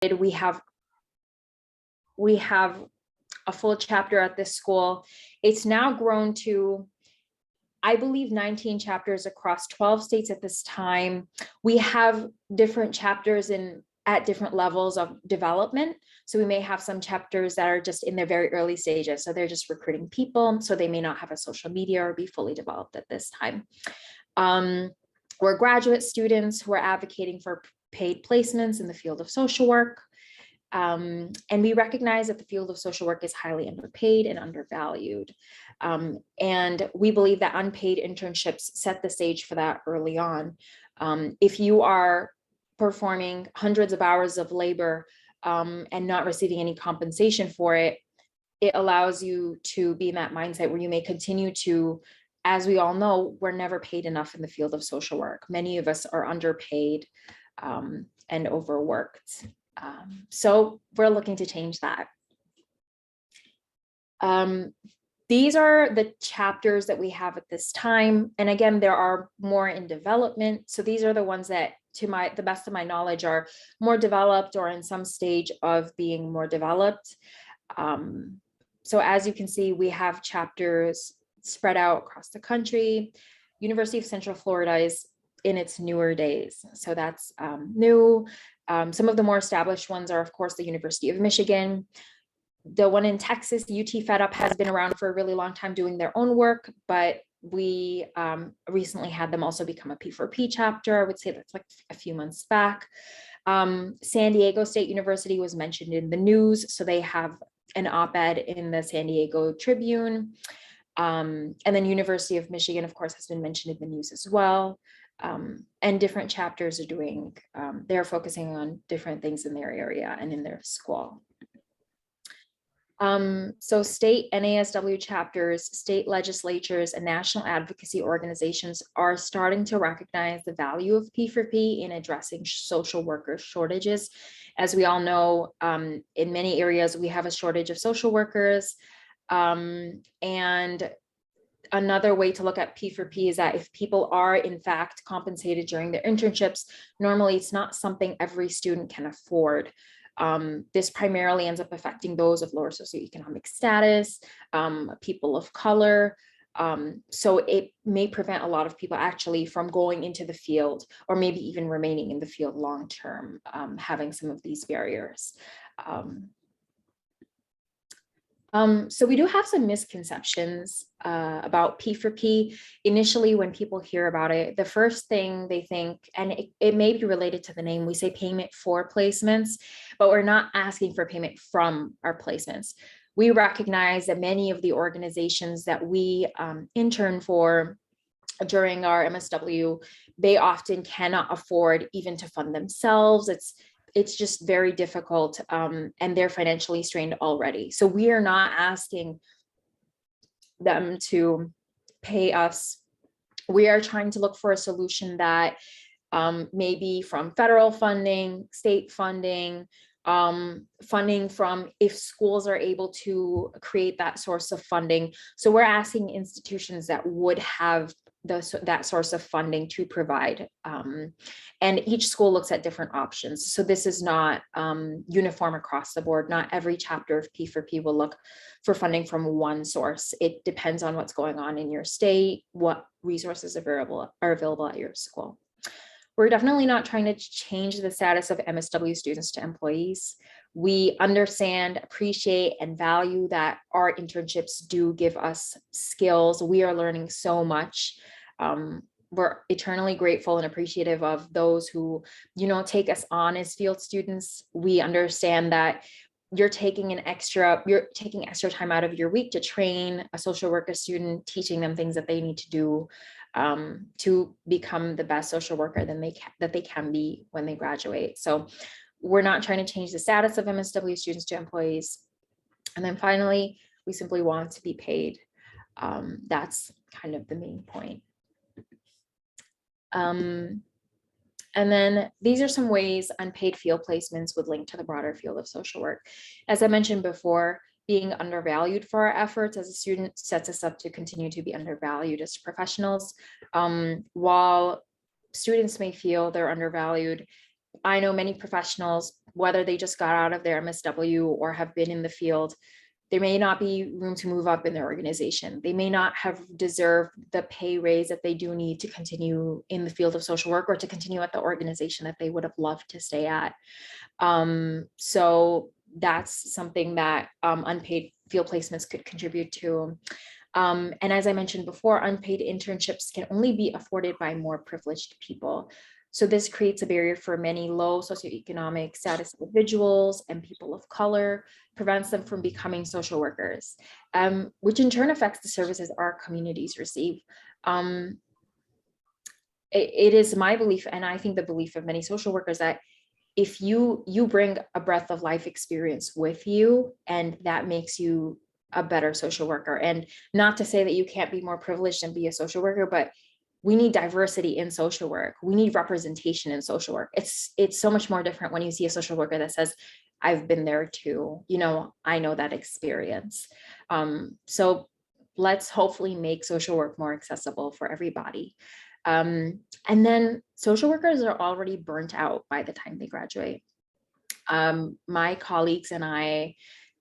we have a full chapter at this school. It's now grown to, I believe, 19 chapters across 12 states at this time. We have different chapters at different levels of development. So we may have some chapters that are just in their very early stages. So they're just recruiting people. So they may not have a social media or be fully developed at this time. We're graduate students who are advocating for paid placements in the field of social work. And we recognize that the field of social work is highly underpaid and undervalued. And we believe that unpaid internships set the stage for that early on. If you are performing hundreds of hours of labor and not receiving any compensation for it, it allows you to be in that mindset where you may continue to, as we all know, we're never paid enough in the field of social work. Many of us are underpaid and overworked. So we're looking to change that. These are the chapters that we have at this time. And again, there are more in development. So these are the ones that, to the best of my knowledge, are more developed or in some stage of being more developed. So as you can see, we have chapters spread out across the country. University of Central Florida is in its newer days. So that's new. Some of the more established ones are, of course, the University of Michigan. The one in Texas, UT Fed Up, has been around for a really long time doing their own work, but we recently had them also become a P4P chapter. I would say that's like a few months back. San Diego State University was mentioned in the news, so they have an op-ed in the San Diego Tribune. And then University of Michigan, of course, has been mentioned in the news as well. And different chapters are doing, they're focusing on different things in their area and in their school. So state NASW chapters, state legislatures, and national advocacy organizations are starting to recognize the value of P4P in addressing social worker shortages. As we all know, in many areas, we have a shortage of social workers. And another way to look at P4P is that if people are in fact compensated during their internships, normally it's not something every student can afford. This primarily ends up affecting those of lower socioeconomic status, people of color. So it may prevent a lot of people actually from going into the field, or maybe even remaining in the field long term, having some of these barriers. So we do have some misconceptions about P4P. Initially, when people hear about it, the first thing they think, and it may be related to the name, we say payment for placements, but we're not asking for payment from our placements. We recognize that many of the organizations that we intern for during our MSW, they often cannot afford even to fund themselves. It's just very difficult, and they're financially strained already. So we are not asking them to pay us. We are trying to look for a solution that may be from federal funding, state funding, funding from if schools are able to create that source of funding. So we're asking institutions that would have that source of funding to provide. And each school looks at different options. So this is not uniform across the board. Not every chapter of P4P will look for funding from one source. It depends on what's going on in your state, what resources are available at your school. We're definitely not trying to change the status of MSW students to employees. We understand, appreciate, and value that our internships do give us skills. We are learning so much. We're eternally grateful and appreciative of those who, take us on as field students. We understand that you're taking extra time out of your week to train a social worker student, teaching them things that they need to do to become the best social worker that they can be when they graduate. So we're not trying to change the status of MSW students to employees. And then finally, we simply want to be paid. That's kind of the main point. And then these are some ways unpaid field placements would link to the broader field of social work. As I mentioned before, being undervalued for our efforts as a student sets us up to continue to be undervalued as professionals. While students may feel they're undervalued, I know many professionals, whether they just got out of their MSW or have been in the field, there may not be room to move up in their organization. They may not have deserved the pay raise that they do need to continue in the field of social work or to continue at the organization that they would have loved to stay at. So that's something that unpaid field placements could contribute to. And as I mentioned before, unpaid internships can only be afforded by more privileged people. So this creates a barrier for many low socioeconomic status individuals and people of color, prevents them from becoming social workers, which in turn affects the services our communities receive. It is my belief, and I think the belief of many social workers, that if you bring a breadth of life experience with you, and that makes you a better social worker. And not to say that you can't be more privileged and be a social worker, but we need diversity in social work. We need representation in social work. It's so much more different when you see a social worker that says, I've been there too, I know that experience. So let's hopefully make social work more accessible for everybody. And then social workers are already burnt out by the time they graduate. My colleagues and I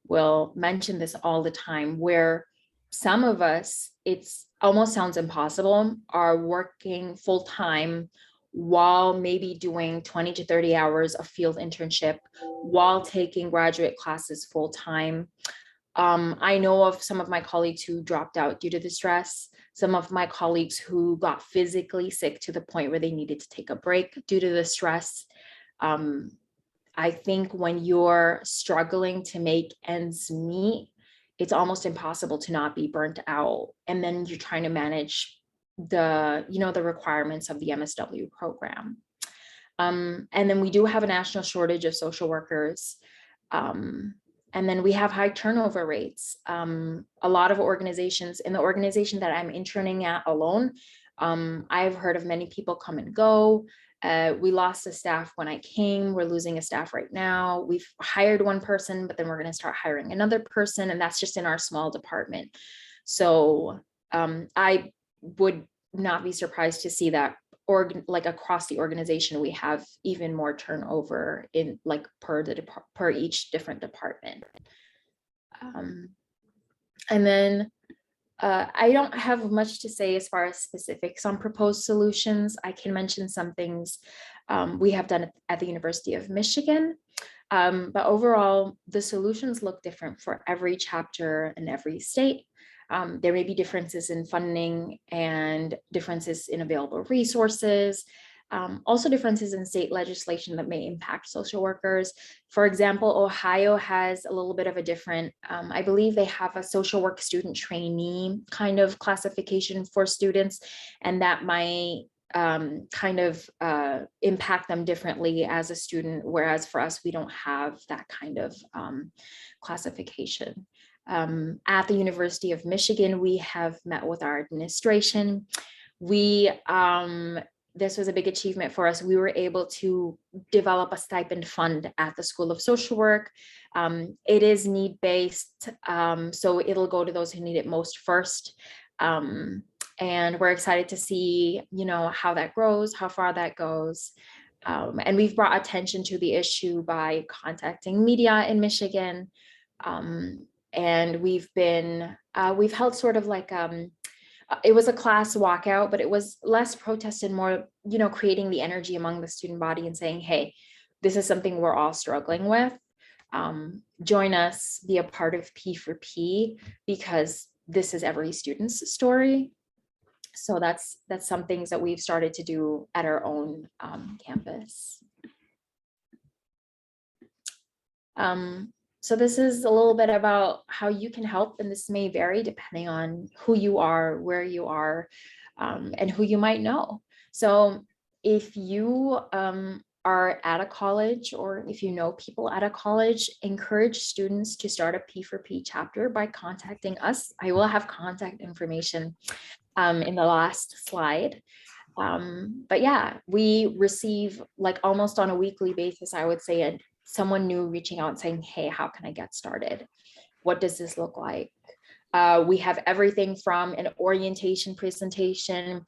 will mention this all the time, where some of us, it's almost sounds impossible, are working full time while maybe doing 20 to 30 hours of field internship, while taking graduate classes full time. I know of some of my colleagues who dropped out due to the stress, some of my colleagues who got physically sick to the point where they needed to take a break due to the stress. I think when you're struggling to make ends meet, it's almost impossible to not be burnt out. And then you're trying to manage the requirements of the MSW program. And then we do have a national shortage of social workers. And then we have high turnover rates. A lot of organizations, in the organization that I'm interning at alone, I've heard of many people come and go. We lost a staff when I came. We're losing a staff right now. We've hired one person, but then we're going to start hiring another person, and that's just in our small department. So I would not be surprised to see that across the organization, we have even more turnover in per each different department. And then I don't have much to say as far as specifics on proposed solutions. I can mention some things we have done at the University of Michigan. But overall, the solutions look different for every chapter in every state. There may be differences in funding and differences in available resources. Also differences in state legislation that may impact social workers. For example, Ohio has a little bit of a different, I believe they have a social work student trainee kind of classification for students, and that might impact them differently as a student, whereas for us, we don't have that kind of classification. At the University of Michigan, we have met with our administration. This was a big achievement for us. We were able to develop a stipend fund at the School of Social Work. It is need-based, so it'll go to those who need it most first. And we're excited to see, how that grows, how far that goes. And we've brought attention to the issue by contacting media in Michigan. And we've held sort of like, it was a class walkout, but it was less protest and more, creating the energy among the student body and saying, hey, this is something we're all struggling with. Join us, be a part of P4P, because this is every student's story. So that's some things that we've started to do at our own campus. So this is a little bit about how you can help, and this may vary depending on who you are, where you are, and who you might know. So if you are at a college, or if you know people at a college, encourage students to start a P4P chapter by contacting us. I will have contact information in the last slide. But yeah, we receive almost on a weekly basis, I would say, someone new reaching out and saying, hey, how can I get started? What does this look like? We have everything from an orientation presentation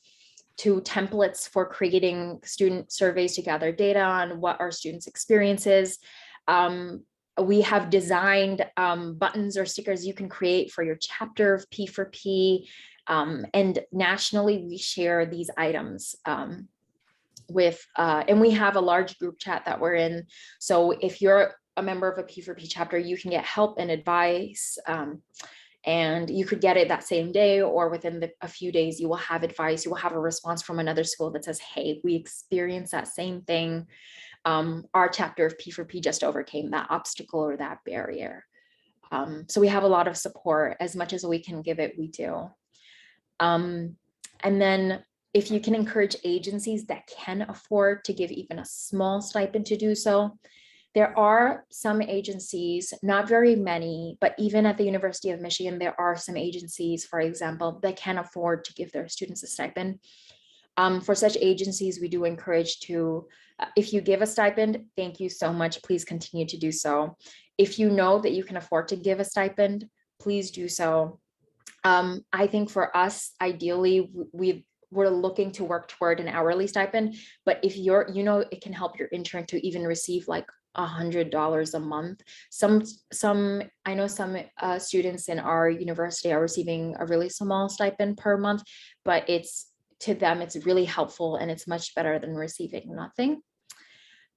to templates for creating student surveys to gather data on what our students' experiences. We have designed buttons or stickers you can create for your chapter of P4P. And nationally, we share these items and we have a large group chat that we're in. So if you're a member of a P4P chapter, you can get help and advice. And you could get it that same day, or within a few days, you will have advice. You will have a response from another school that says, hey, we experienced that same thing. Our chapter of P4P just overcame that obstacle or that barrier. So we have a lot of support. As much as we can give it, we do. And then if you can encourage agencies that can afford to give even a small stipend to do so. There are some agencies, not very many, but even at the University of Michigan, there are some agencies, for example, that can afford to give their students a stipend. For such agencies, we do encourage to, if you give a stipend, thank you so much. Please continue to do so. If you know that you can afford to give a stipend, please do so. I think for us, ideally, we're looking to work toward an hourly stipend, but if it can help your intern to even receive like $100 a month. I know some students in our university are receiving a really small stipend per month, but to them, it's really helpful and it's much better than receiving nothing.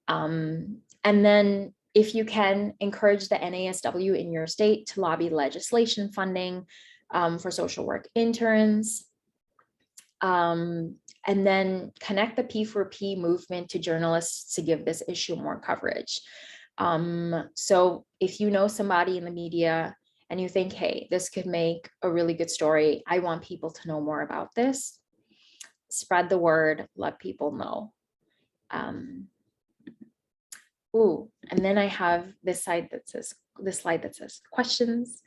And then if you can, encourage the NASW in your state to lobby legislation funding for social work interns. And then connect the P4P movement to journalists to give this issue more coverage. So if you know somebody in the media and you think, hey, this could make a really good story, I want people to know more about this, spread the word, let people know. And then I have this slide that says questions.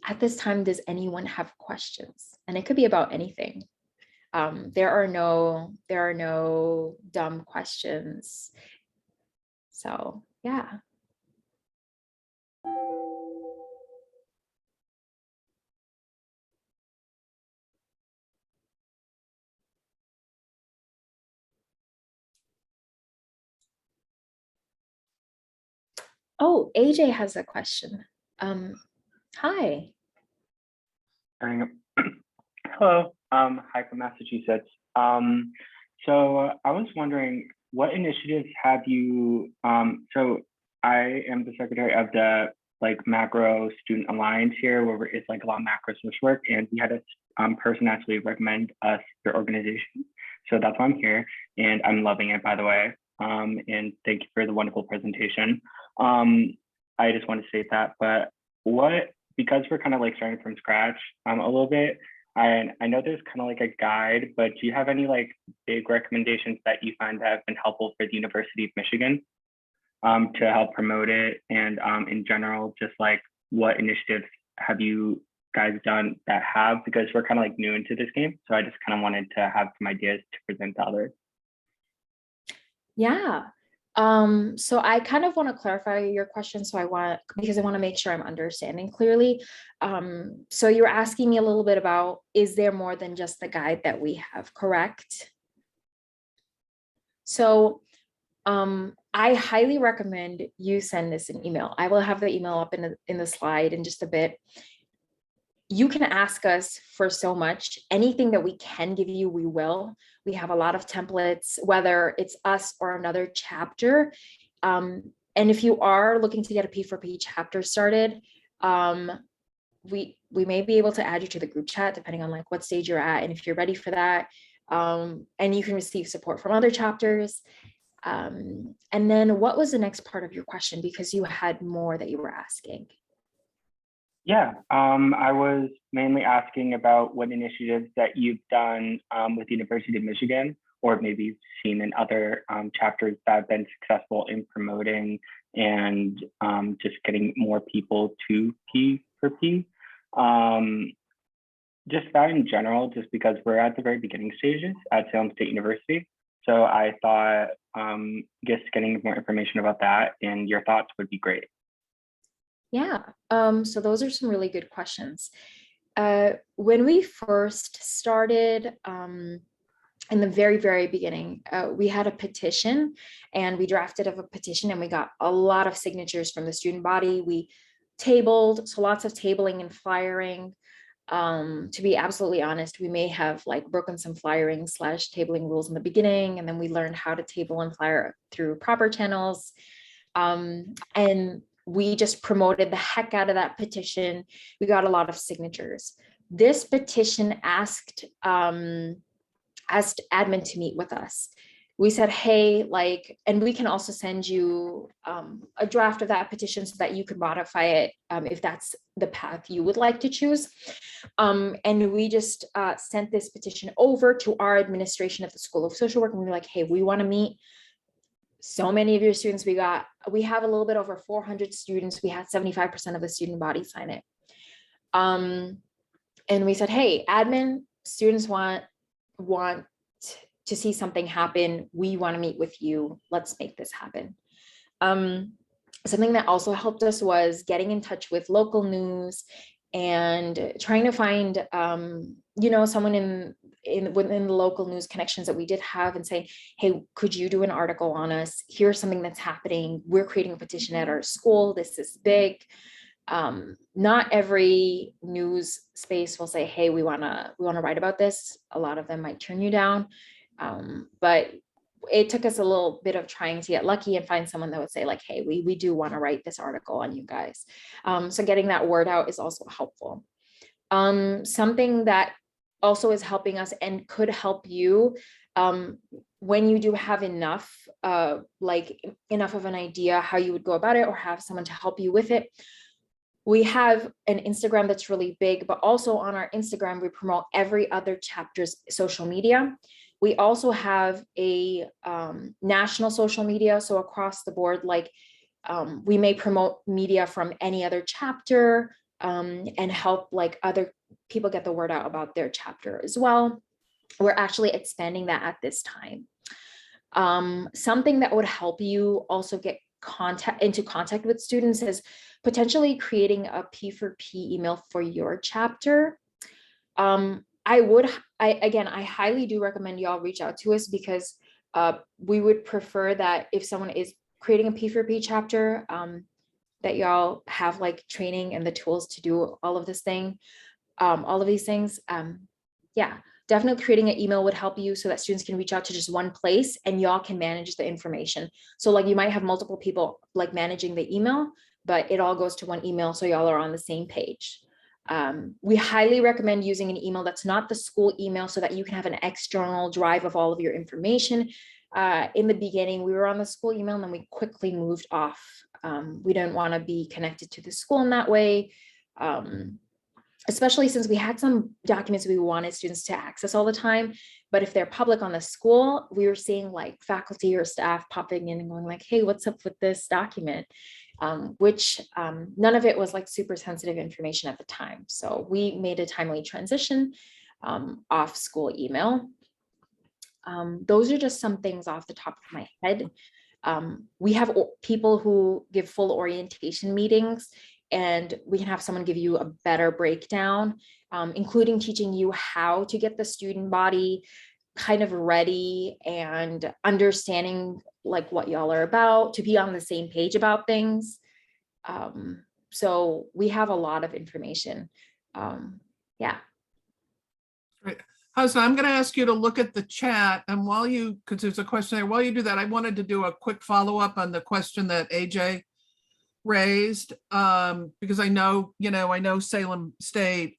At this time, does anyone have questions? And it could be about anything. There are no dumb questions. So yeah. Oh, AJ has a question. Hi. Hello. Hi from Massachusetts. So I was wondering, what initiatives have you? So I am the secretary of the Macro Student Alliance here, where it's a lot of macro social work, and we had a person actually recommend us your organization. So that's why I'm here, and I'm loving it, by the way. And thank you for the wonderful presentation. I just want to state that, but because we're kind of starting from scratch a little bit, and I know there's kind of a guide, but do you have any big recommendations that you find that have been helpful for the University of Michigan to help promote it? And in general, just what initiatives have you guys done that have, because we're kind of new into this game. So I just kind of wanted to have some ideas to present to others. Yeah. So I kind of want to clarify your question. Because I want to make sure I'm understanding clearly. So you're asking me a little bit about, is there more than just the guide that we have, correct? So I highly recommend you send this an email. I will have the email up in the slide in just a bit. You can ask us for so much. Anything that we can give you, we will. We have a lot of templates, whether it's us or another chapter. And if you are looking to get a P4P chapter started, we may be able to add you to the group chat, depending on what stage you're at and if you're ready for that. And you can receive support from other chapters. And then what was the next part of your question? Because you had more that you were asking. Yeah, I was mainly asking about what initiatives that you've done with the University of Michigan, or maybe you've seen in other chapters that have been successful in promoting and just getting more people to P4P. Just that in general, just because we're at the very beginning stages at Salem State University. So I thought just getting more information about that and your thoughts would be great. Yeah, so those are some really good questions. When we first started, in the very, very beginning, we had a petition, and we drafted of a petition, and we got a lot of signatures from the student body. We tabled, so lots of tabling and flyering. To be absolutely honest, we may have like broken some flyering / tabling rules in the beginning, and then we learned how to table and flyer through proper channels. And we just promoted the heck out of that petition. We got a lot of signatures. This petition asked admin to meet with us. We said, hey, like, and we can also send you a draft of that petition so that you could modify it if that's the path you would like to choose. And we just sent this petition over to our administration at the School of Social Work, and we were like, hey, we want to meet so many of your students. We have a little bit over 400 students. We had 75% of the student body sign it. And we said, hey, admin, students want to see something happen. We want to meet with you. Let's make this happen. Something that also helped us was getting in touch with local news and trying to find, someone within the local news connections that we did have, and saying, hey, could you do an article on us? Here's something that's happening. We're creating a petition at our school. This is big. Not every news space will say, hey, we want to write about this. A lot of them might turn you down. But it took us a little bit of trying to get lucky and find someone that would say, like, hey, we do want to write this article on you guys. So getting that word out is also helpful. Something that also is helping us and could help you when you do have enough of an idea how you would go about it, or have someone to help you with it. We have an Instagram that's really big, but also on our Instagram, we promote every other chapter's social media. We also have a national social media. So across the board, we may promote media from any other chapter and help other people get the word out about their chapter as well. We're actually expanding that at this time. Something that would help you also get into contact with students is potentially creating a P4P email for your chapter. I highly do recommend y'all reach out to us, because we would prefer that if someone is creating a P4P chapter, that y'all have training and the tools to do all of these things. Yeah, definitely creating an email would help you, so that students can reach out to just one place and y'all can manage the information. So you might have multiple people managing the email, but it all goes to one email, so y'all are on the same page. We highly recommend using an email that's not the school email, so that you can have an external drive of all of your information. In the beginning, we were on the school email, and then we quickly moved off. We don't want to be connected to the school in that way, especially since we had some documents we wanted students to access all the time. But if they're public on the school, we were seeing faculty or staff popping in and going hey, what's up with this document? Which none of it was super sensitive information at the time. So we made a timely transition off school email. Those are just some things off the top of my head. We have people who give full orientation meetings, and we can have someone give you a better breakdown, including teaching you how to get the student body kind of ready and understanding what y'all are about, to be on the same page about things. So we have a lot of information. Yeah. Right. Hasna, I'm going to ask you to look at the chat, and because there's a question there, while you do that, I wanted to do a quick follow-up on the question that AJ raised, because I know Salem State.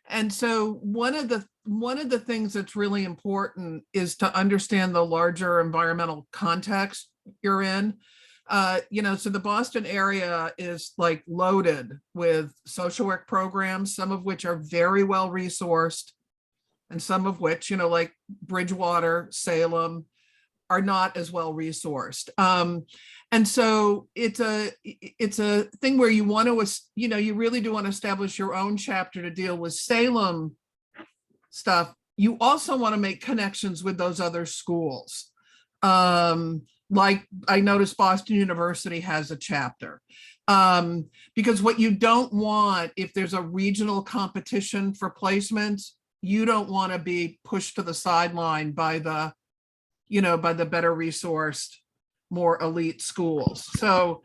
And so one of the things that's really important is to understand the larger environmental context you're in. So the Boston area is loaded with social work programs, some of which are very well resourced, and some of which, Bridgewater, Salem, are not as well resourced. And so it's a thing where you want to, you really do want to establish your own chapter to deal with Salem stuff. You also want to make connections with those other schools. I noticed Boston University has a chapter. Because what you don't want, if there's a regional competition for placements, you don't want to be pushed to the sideline by the, you know, by the better resourced, more elite schools. So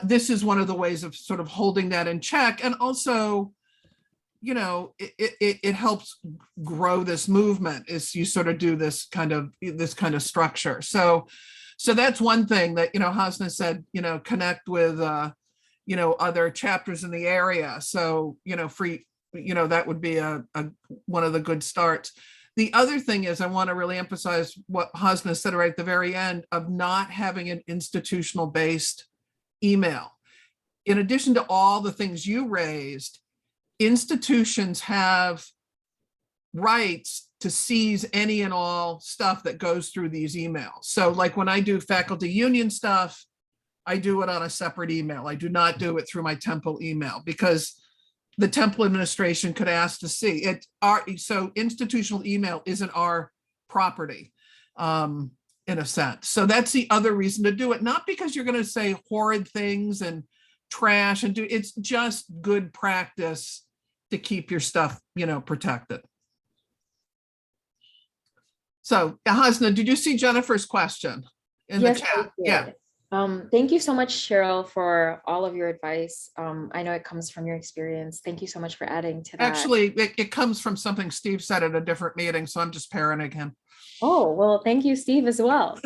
this is one of the ways of sort of holding that in check. And also, you know, it helps grow this movement is you sort of do this kind of structure. So that's one thing that, you know, Hasna said, you know, connect with, you know, other chapters in the area. So, you know, free, you know, that would be one of the good starts. The other thing is I want to really emphasize what Hasna said right at the very end of not having an institutional based email. In addition to all the things you raised, institutions have rights to seize any and all stuff that goes through these emails. So like when I do faculty union stuff, I do it on a separate email. I do not do it through my Temple email because the Temple administration could ask to see it. So institutional email isn't our property in a sense. So that's the other reason to do it. Not because you're going to say horrid things and trash and do, it's just good practice to keep your stuff, you know, protected. So Hasna, did you see Jennifer's question in the chat? Yeah. Thank you so much, Cheryl, for all of your advice. I know it comes from your experience. Thank you so much for adding to that. Actually, it comes from something Steve said at a different meeting, so I'm just parroting him. Oh, well, thank you, Steve, as well.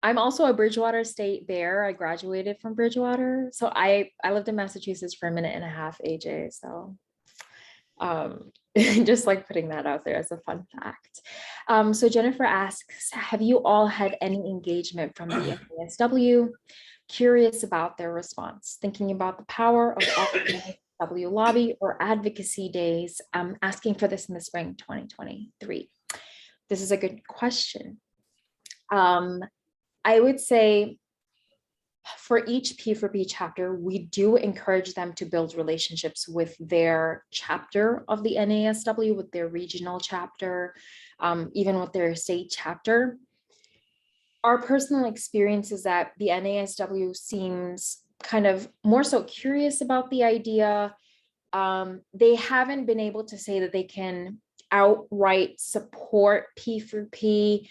I'm also a Bridgewater State Bear. I graduated from Bridgewater. So I lived in Massachusetts for a minute and a half, AJ. So just like putting that out there as a fun fact. So Jennifer asks, have you all had any engagement from the NASW? Curious about their response, thinking about the power of all the NASW lobby or advocacy days, asking for this in the spring 2023. This is a good question. I would say for each P4P chapter, we do encourage them to build relationships with their chapter of the NASW, with their regional chapter, even with their state chapter. Our personal experience is that the NASW seems kind of more so curious about the idea. They haven't been able to say that they can outright support P4P.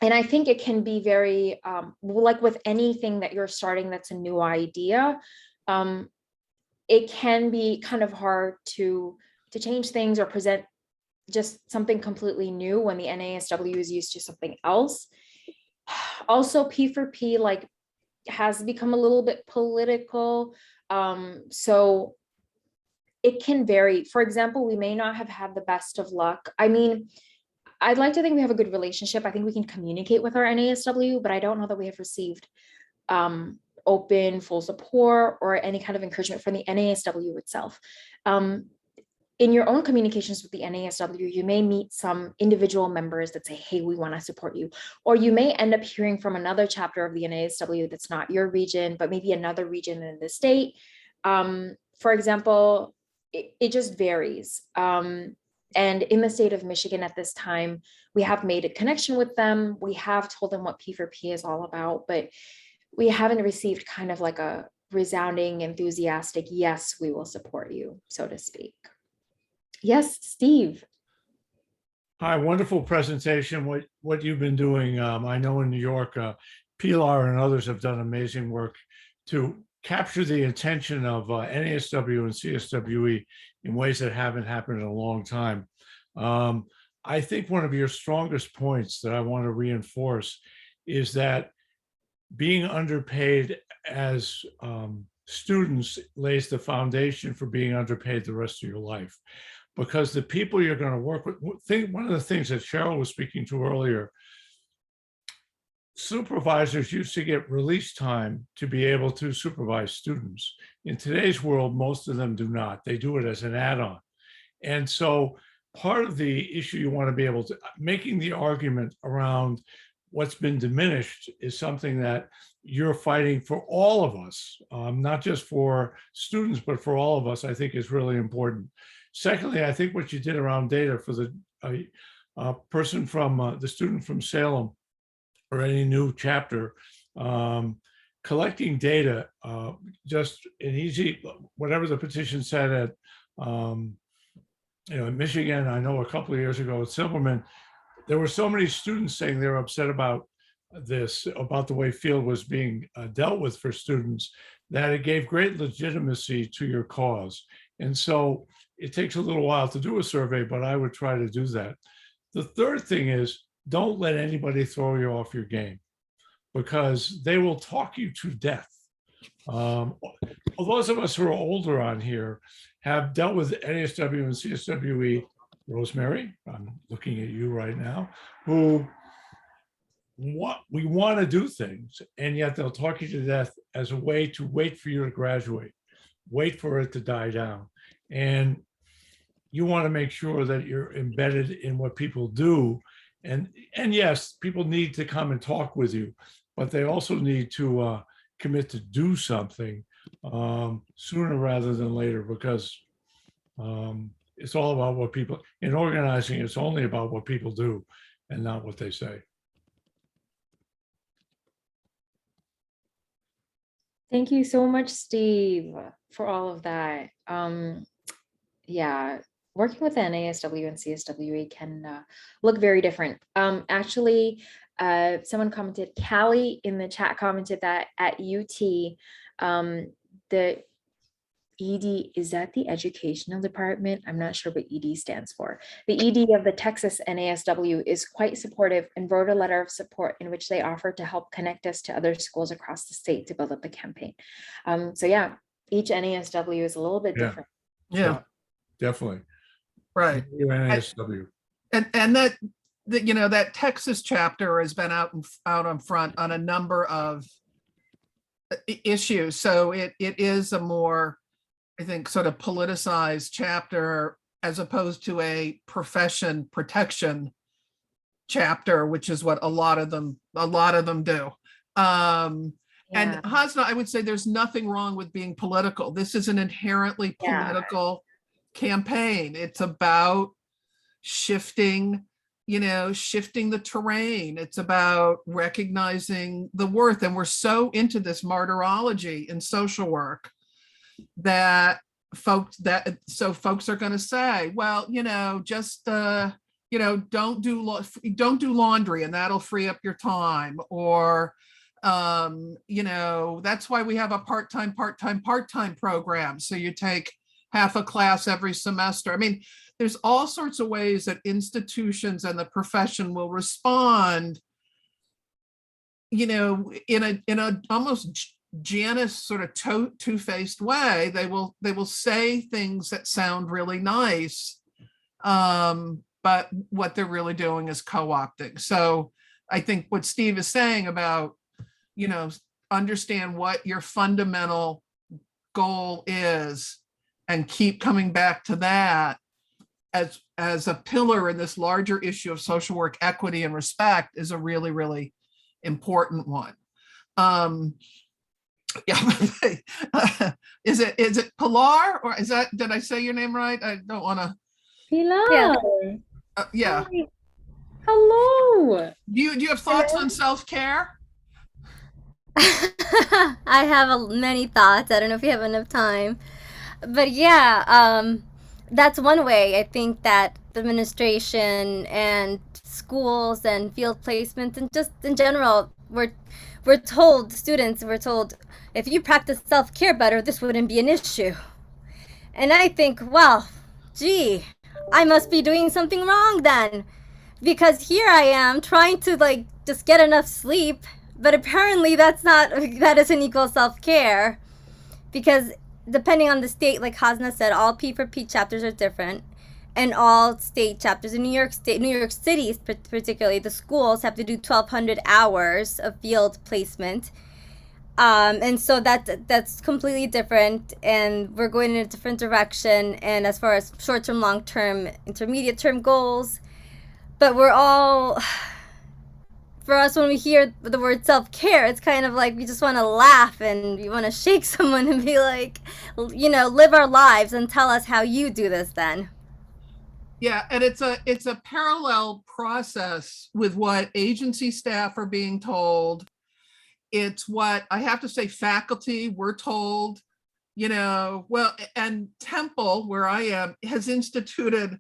And I think it can be very, like with anything that you're starting that's a new idea, it can be kind of hard to change things or present just something completely new when the NASW is used to something else. Also, P4P like has become a little bit political. So it can vary. For example, we may not have had the best of luck. I mean, I'd like to think we have a good relationship. I think we can communicate with our NASW, but I don't know that we have received open, full support or any kind of encouragement from the NASW itself. In your own communications with the NASW, you may meet some individual members that say, hey, we want to support you. Or you may end up hearing from another chapter of the NASW that's not your region, but maybe another region in the state. For example, it just varies. And in the state of Michigan at this time, we have made a connection with them. We have told them what P4P is all about, but we haven't received kind of like a resounding, enthusiastic, yes, we will support you, so to speak. Yes, Steve. Hi, wonderful presentation. What you've been doing. I know in New York, Pilar and others have done amazing work to capture the attention of NASW and CSWE in ways that haven't happened in a long time. I think one of your strongest points that I want to reinforce is that being underpaid as students lays the foundation for being underpaid the rest of your life. Because the people you're going to work with, one of the things that Cheryl was speaking to earlier, supervisors used to get release time to be able to supervise students. In today's world, most of them do not. They do it as an add-on. And so part of the issue you want to be able to, making the argument around what's been diminished is something that you're fighting for all of us, not just for students, but for all of us, I think is really important. Secondly, I think what you did around data for the person from, the student from Salem, or any new chapter, collecting data, just an easy, whatever the petition said at in Michigan, I know a couple of years ago at Silverman, there were so many students saying they were upset about about the way field was being dealt with for students, that it gave great legitimacy to your cause. And so it takes a little while to do a survey, but I would try to do that. The third thing is, don't let anybody throw you off your game, because they will talk you to death. Those of us who are older on here have dealt with NASW and CSWE. Rosemary, I'm looking at you right now, who we want to do things, and yet they'll talk you to death as a way to wait for you to graduate, wait for it to die down. And you want to make sure that you're embedded in what people do. And yes, people need to come and talk with you, but they also need to commit to do something sooner rather than later, because it's all about what people, in organizing, it's only about what people do and not what they say. Thank you so much, Steve, for all of that. Yeah, working with NASW and CSWE can look very different. Actually, someone commented, Callie in the chat commented that at UT, the ED, is that the educational department? I'm not sure what ED stands for. The ED of the Texas NASW is quite supportive and wrote a letter of support in which they offered to help connect us to other schools across the state to build up the campaign. So yeah, each NASW is a little bit different. Yeah, definitely. Right. NASW. And that you know, that Texas chapter has been out on front on a number of issues. So it is a more, I think, sort of politicized chapter as opposed to a profession protection chapter, which is what a lot of them do. And Hasna, I would say there's nothing wrong with being political. This is an inherently political campaign. It's about shifting the terrain. It's about recognizing the worth. And we're so into this martyrology in social work that folks are going to say, well, just don't do laundry and that'll free up your time, or that's why we have a part-time program, so you take half a class every semester. I mean, there's all sorts of ways that institutions and the profession will respond, in a almost Janus sort of two-faced way. They will say things that sound really nice, but what they're really doing is co-opting. So I think what Steve is saying about, understand what your fundamental goal is and keep coming back to that as a pillar in this larger issue of social work equity and respect is a really, really important one. Is it Pilar, or did I say your name right? I don't want to. Pilar. Yeah. Hi. Hello. Do you have thoughts on self-care? I have many thoughts. I don't know if you have enough time, but yeah, that's one way. I think that the administration and schools and field placements and just in general, we're told, students, if you practice self-care better, this wouldn't be an issue. And I think, well, gee, I must be doing something wrong then, because here I am trying to just get enough sleep, but apparently that doesn't equal self-care, because depending on the state, like Hasna said, all P4P chapters are different, and all state chapters in New York City, particularly, the schools have to do 1,200 hours of field placement. And so that's completely different, and we're going in a different direction. And as far as short-term, long-term, intermediate-term goals, but for us, when we hear the word self-care, it's kind of like we just want to laugh and we want to shake someone and be like, live our lives and tell us how you do this then. Yeah, and it's a parallel process with what agency staff are being told. It's what I have to say, faculty, we're told well, and Temple, where I am, has instituted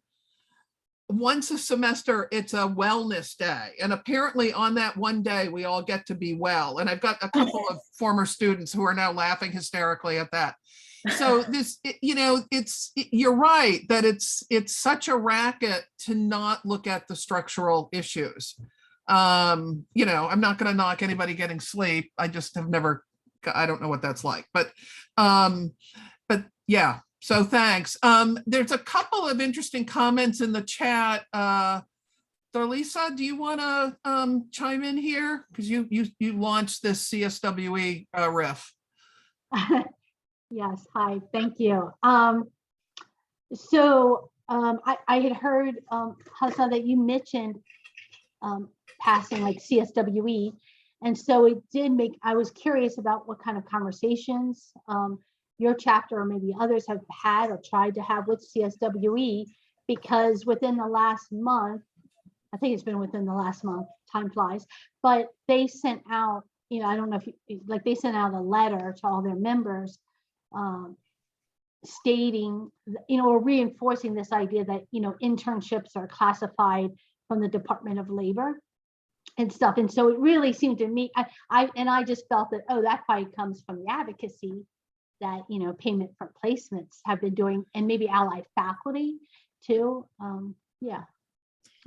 once a semester, it's a wellness day. And apparently on that one day, we all get to be well. And I've got a couple of former students who are now laughing hysterically at that. So you're right that it's such a racket to not look at the structural issues. I'm not going to knock anybody getting sleep. I just have never, I don't know what that's like, but yeah. So thanks. There's a couple of interesting comments in the chat. Darlisa, do you want to chime in here? Because you launched this CSWE riff. Yes, hi, thank you. I had heard, Hassan, that you mentioned passing like CSWE. And so it did make, I was curious about what kind of conversations your chapter or maybe others have had or tried to have with CSWE, because within the last month, I think it's been within the last month, time flies, but they sent out, I don't know if you, like they sent out a letter to all their members stating, or reinforcing this idea that, internships are classified from the Department of Labor and stuff. And so it really seemed to me, I just felt that, that fight comes from the advocacy that, payment for placements have been doing, and maybe allied faculty too. Yeah,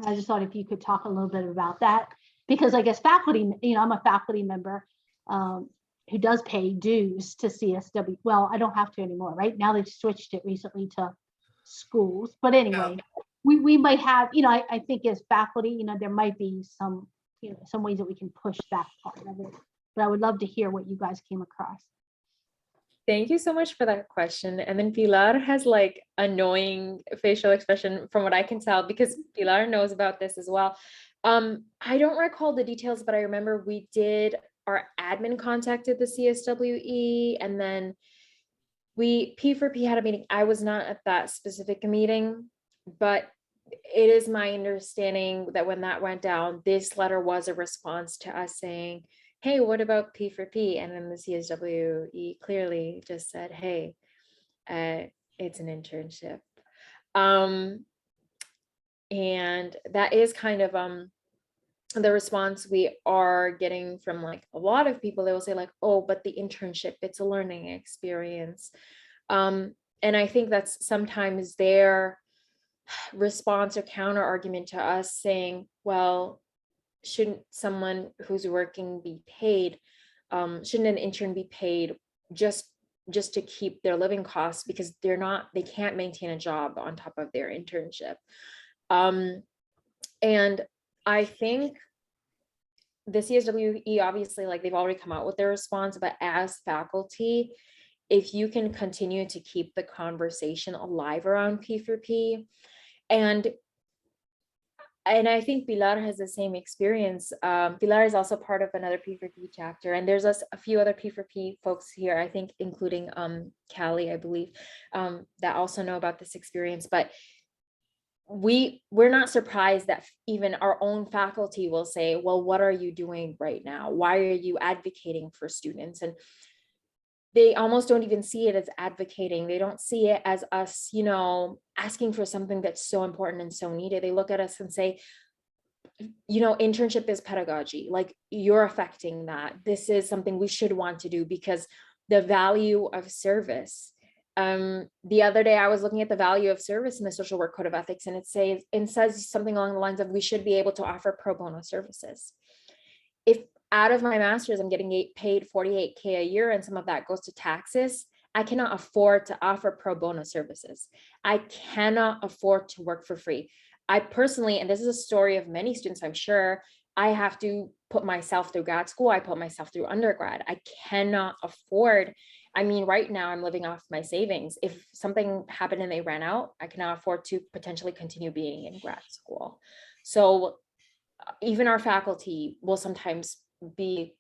I just thought if you could talk a little bit about that, because I guess faculty, I'm a faculty member who does pay dues to CSW. Well, I don't have to anymore, right? Now they've switched it recently to schools. But anyway, we might have, I think as faculty, there might be some, some ways that we can push that part of it. But I would love to hear what you guys came across. Thank you so much for that question. And then Pilar has like annoying facial expression from what I can tell, because Pilar knows about this as well. I don't recall the details, but I remember our admin contacted the CSWE, and then P4P had a meeting. I was not at that specific meeting, but it is my understanding that when that went down, this letter was a response to us saying, hey, what about P4P? And then the CSWE clearly just said, hey, it's an internship. And that is kind of the response we are getting from like a lot of people. They will say like, oh, but the internship, it's a learning experience. And I think that's sometimes their response or counter argument to us saying, well, shouldn't someone who's working be paid? Shouldn't an intern be paid just to keep their living costs, because they can't maintain a job on top of their internship. And I think the CSWE, obviously, like they've already come out with their response, but as faculty, if you can continue to keep the conversation alive around P4P, and I think Pilar has the same experience. Pilar is also part of another P4P chapter, and there's a few other P4P folks here, I think, including Callie, I believe, that also know about this experience. But we're not surprised that even our own faculty will say, well, what are you doing right now? Why are you advocating for students? And they almost don't even see it as advocating. They don't see it as us, asking for something that's so important and so needed. They look at us and say, internship is pedagogy. Like, you're affecting that. This is something we should want to do because the value of service. The other day I was looking at the value of service in the Social Work Code of Ethics, and it says something along the lines of, we should be able to offer pro bono services. If out of my master's, I'm getting paid $48K a year, and some of that goes to taxes, I cannot afford to offer pro bono services. I cannot afford to work for free. I personally, and this is a story of many students, I'm sure, I have to put myself through grad school. I put myself through undergrad. I cannot afford. I mean, right now I'm living off my savings. If something happened and they ran out, I cannot afford to potentially continue being in grad school. So even our faculty will sometimes be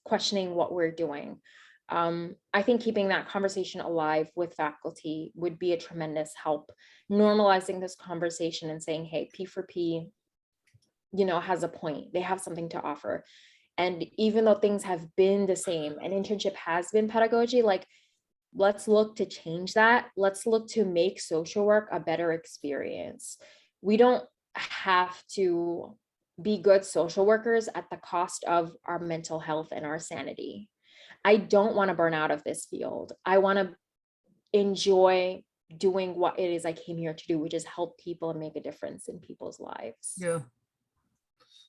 questioning what we're doing. I think keeping that conversation alive with faculty would be a tremendous help, normalizing this conversation and saying, hey, P4P, has a point. They have something to offer. And even though things have been the same, and internship has been pedagogy, like, let's look to change that. Let's look to make social work a better experience. We don't have to be good social workers at the cost of our mental health and our sanity. I don't want to burn out of this field. I want to enjoy doing what it is I came here to do, which is help people and make a difference in people's lives. Yeah.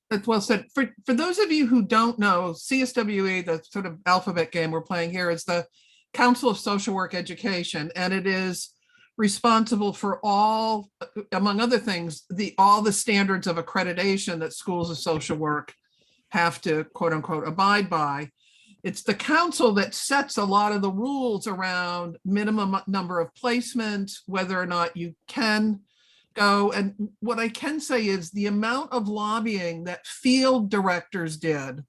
That's well said. For those of you who don't know, CSWE, the sort of alphabet game we're playing here, is the Council of Social Work Education, and it is responsible for all, among other things, all the standards of accreditation that schools of social work have to, quote unquote, abide by. It's the council that sets a lot of the rules around minimum number of placements, whether or not you can go. And what I can say is the amount of lobbying that field directors did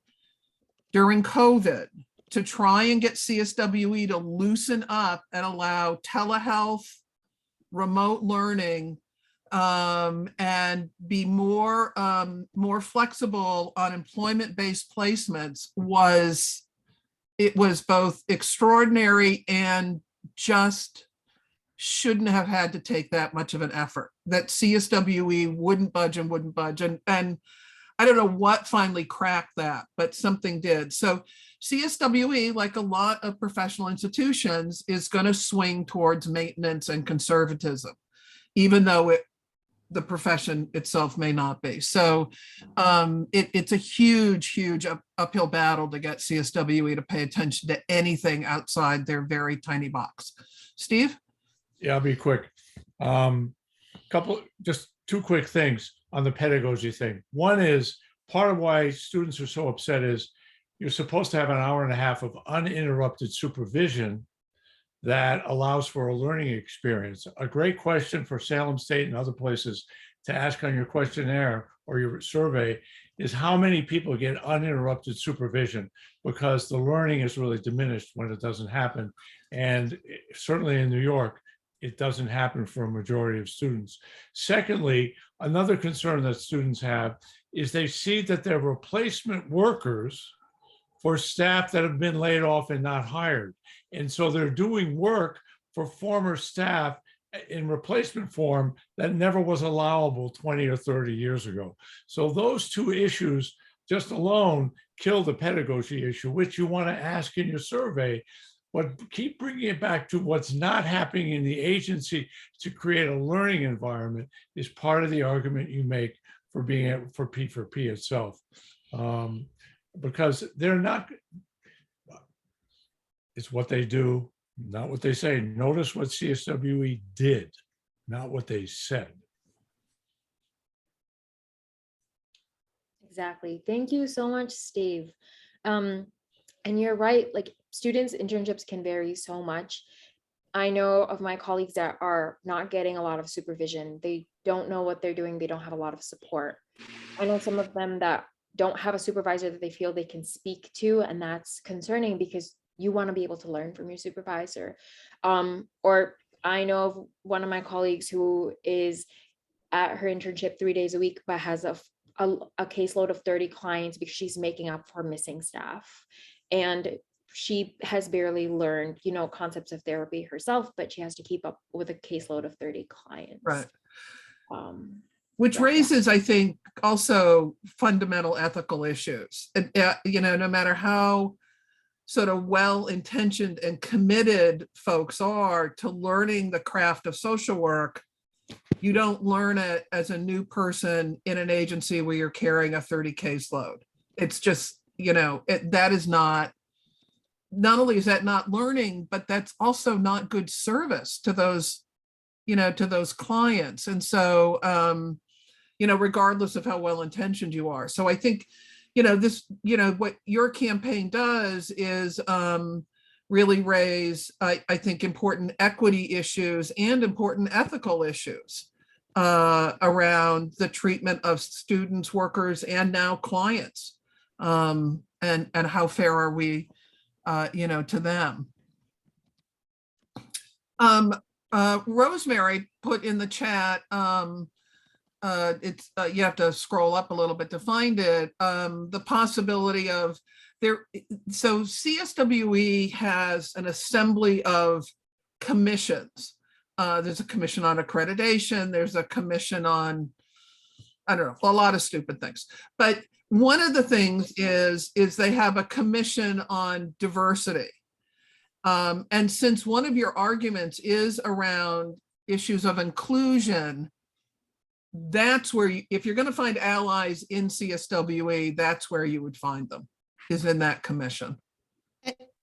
during COVID to try and get CSWE to loosen up and allow telehealth, remote learning, and be more flexible on employment-based placements was both extraordinary and just shouldn't have had to take that much of an effort. That CSWE wouldn't budge and wouldn't budge. And I don't know what finally cracked that, but something did. So CSWE, like a lot of professional institutions, is going to swing towards maintenance and conservatism, even though the profession itself may not be. So it's a huge uphill battle to get CSWE to pay attention to anything outside their very tiny box. Steve? Yeah, I'll be quick. Just two quick things on the pedagogy thing. One is part of why students are so upset is you're supposed to have an hour and a half of uninterrupted supervision that allows for a learning experience. A great question for Salem State and other places to ask on your questionnaire or your survey is how many people get uninterrupted supervision, because the learning is really diminished when it doesn't happen. And certainly in New York, it doesn't happen for a majority of students. Secondly, another concern that students have is they see that they're replacement workers for staff that have been laid off and not hired. And so they're doing work for former staff in replacement form that never was allowable 20 or 30 years ago. So those two issues just alone kill the pedagogy issue, which you want to ask in your survey, but keep bringing it back to what's not happening in the agency to create a learning environment is part of the argument you make for being for P4P itself. Because they're not, it's what they do, not what they say. Notice what CSWE did, not what they said. Exactly. Thank you so much, Steve. And you're right, like students' internships can vary so much. I know of my colleagues that are not getting a lot of supervision. They don't know what they're doing. They don't have a lot of support. I know some of them that don't have a supervisor that they feel they can speak to, and that's concerning because you want to be able to learn from your supervisor. Or I know of one of my colleagues who is at her internship 3 days a week, but has a caseload of 30 clients because she's making up for missing staff. And she has barely learned, concepts of therapy herself, but she has to keep up with a caseload of 30 clients. Right. Which raises, I think, also fundamental ethical issues. No matter how sort of well-intentioned and committed folks are to learning the craft of social work, you don't learn it as a new person in an agency where you're carrying a 30 caseload. It's just, that is not only is that not learning, but that's also not good service to those, to those clients. And so, regardless of how well-intentioned you are. So I think, what your campaign does is really raise, I think, important equity issues and important ethical issues around the treatment of students, workers, and now clients. And how fair are we, to them? Rosemary put in the chat, it's you have to scroll up a little bit to find it, the possibility of so CSWE has an assembly of commissions. There's a commission on accreditation. There's a commission on, I don't know, a lot of stupid things. But one of the things is they have a commission on diversity. And since one of your arguments is around issues of inclusion, that's where you, if you're going to find allies in CSWE, that's where you would find them, is in that commission.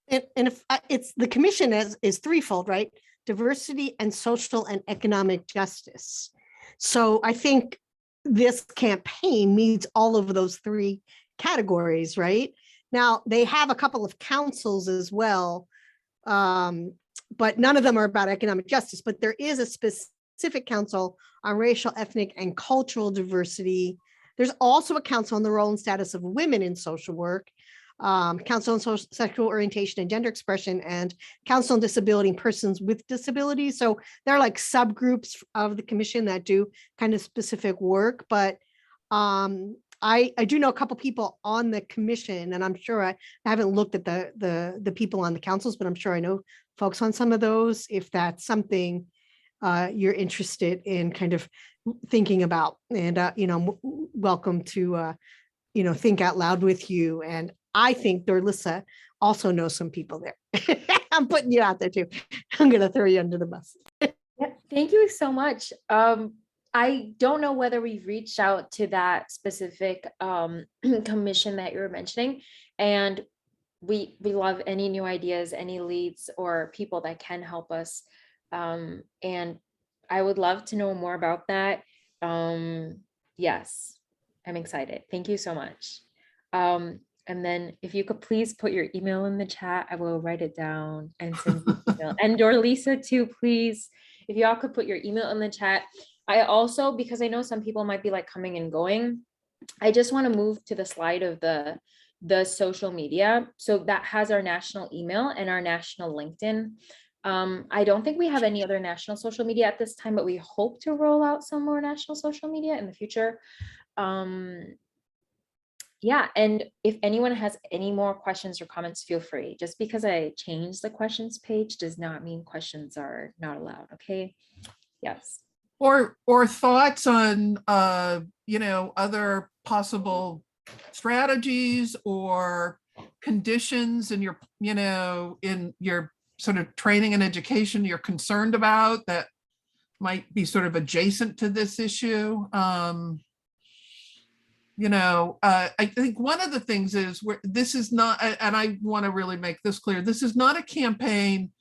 And if it's the commission is threefold, right? Diversity and social and economic justice. So I think this campaign meets all of those three categories, right? Now they have a couple of councils as well, but none of them are about economic justice. But there is a specific council on racial, ethnic, and cultural diversity. There's also a council on the role and status of women in social work, council on social, sexual orientation and gender expression, and council on disability and persons with disabilities. So they're like subgroups of the commission that do kind of specific work. But I do know a couple people on the commission, and I'm sure I haven't looked at the people on the councils, but I'm sure I know folks on some of those, if that's something you're interested in kind of thinking about. And welcome to think out loud with you. And I think Dorlissa also knows some people there. I'm putting you out there too. I'm going to throw you under the bus. Yeah, thank you so much. I don't know whether we've reached out to that specific commission that you were mentioning, and we love any new ideas, any leads, or people that can help us. And I would love to know more about that. Yes, I'm excited. Thank you so much. And then if you could please put your email in the chat, I will write it down and send you an email. And Dorlissa too, please. If y'all could put your email in the chat. I also, because I know some people might be like coming and going, I just want to move to the slide of the social media. So that has our national email and our national LinkedIn. I don't think we have any other national social media at this time, but we hope to roll out some more national social media in the future. Yeah, and if anyone has any more questions or comments, feel free. Just because I changed the questions page does not mean questions are not allowed, okay? Yes. Or thoughts on, other possible strategies or conditions in your, in your sort of training and education you're concerned about that might be sort of adjacent to this issue. I think one of the things is this is not, and I want to really make this clear, this is not a campaign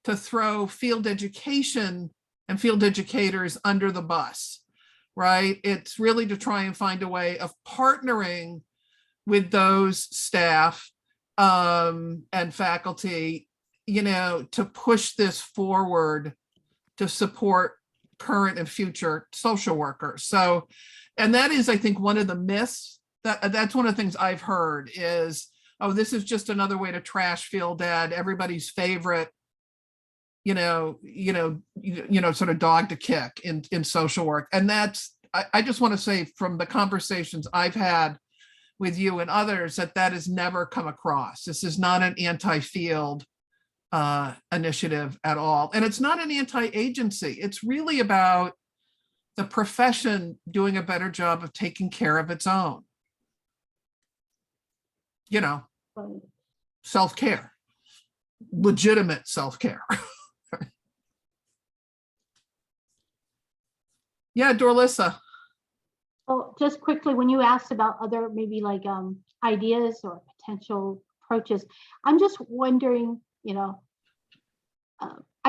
to throw field education and field educators under the bus, right? It's really to try and find a way of partnering with those staff and faculty, to push this forward to support current and future social workers. So, and that is, I think, one of the myths that's one of the things I've heard is, oh, this is just another way to trash field ed, everybody's favorite, sort of dog to kick in social work. And that's, I just want to say from the conversations I've had with you and others that has never come across. This is not an anti-field initiative at all. And it's not an anti-agency. It's really about the profession doing a better job of taking care of its own. Self-care, legitimate self-care. Yeah, Dorlissa. Well, just quickly, when you asked about other maybe like ideas or potential approaches, I'm just wondering, I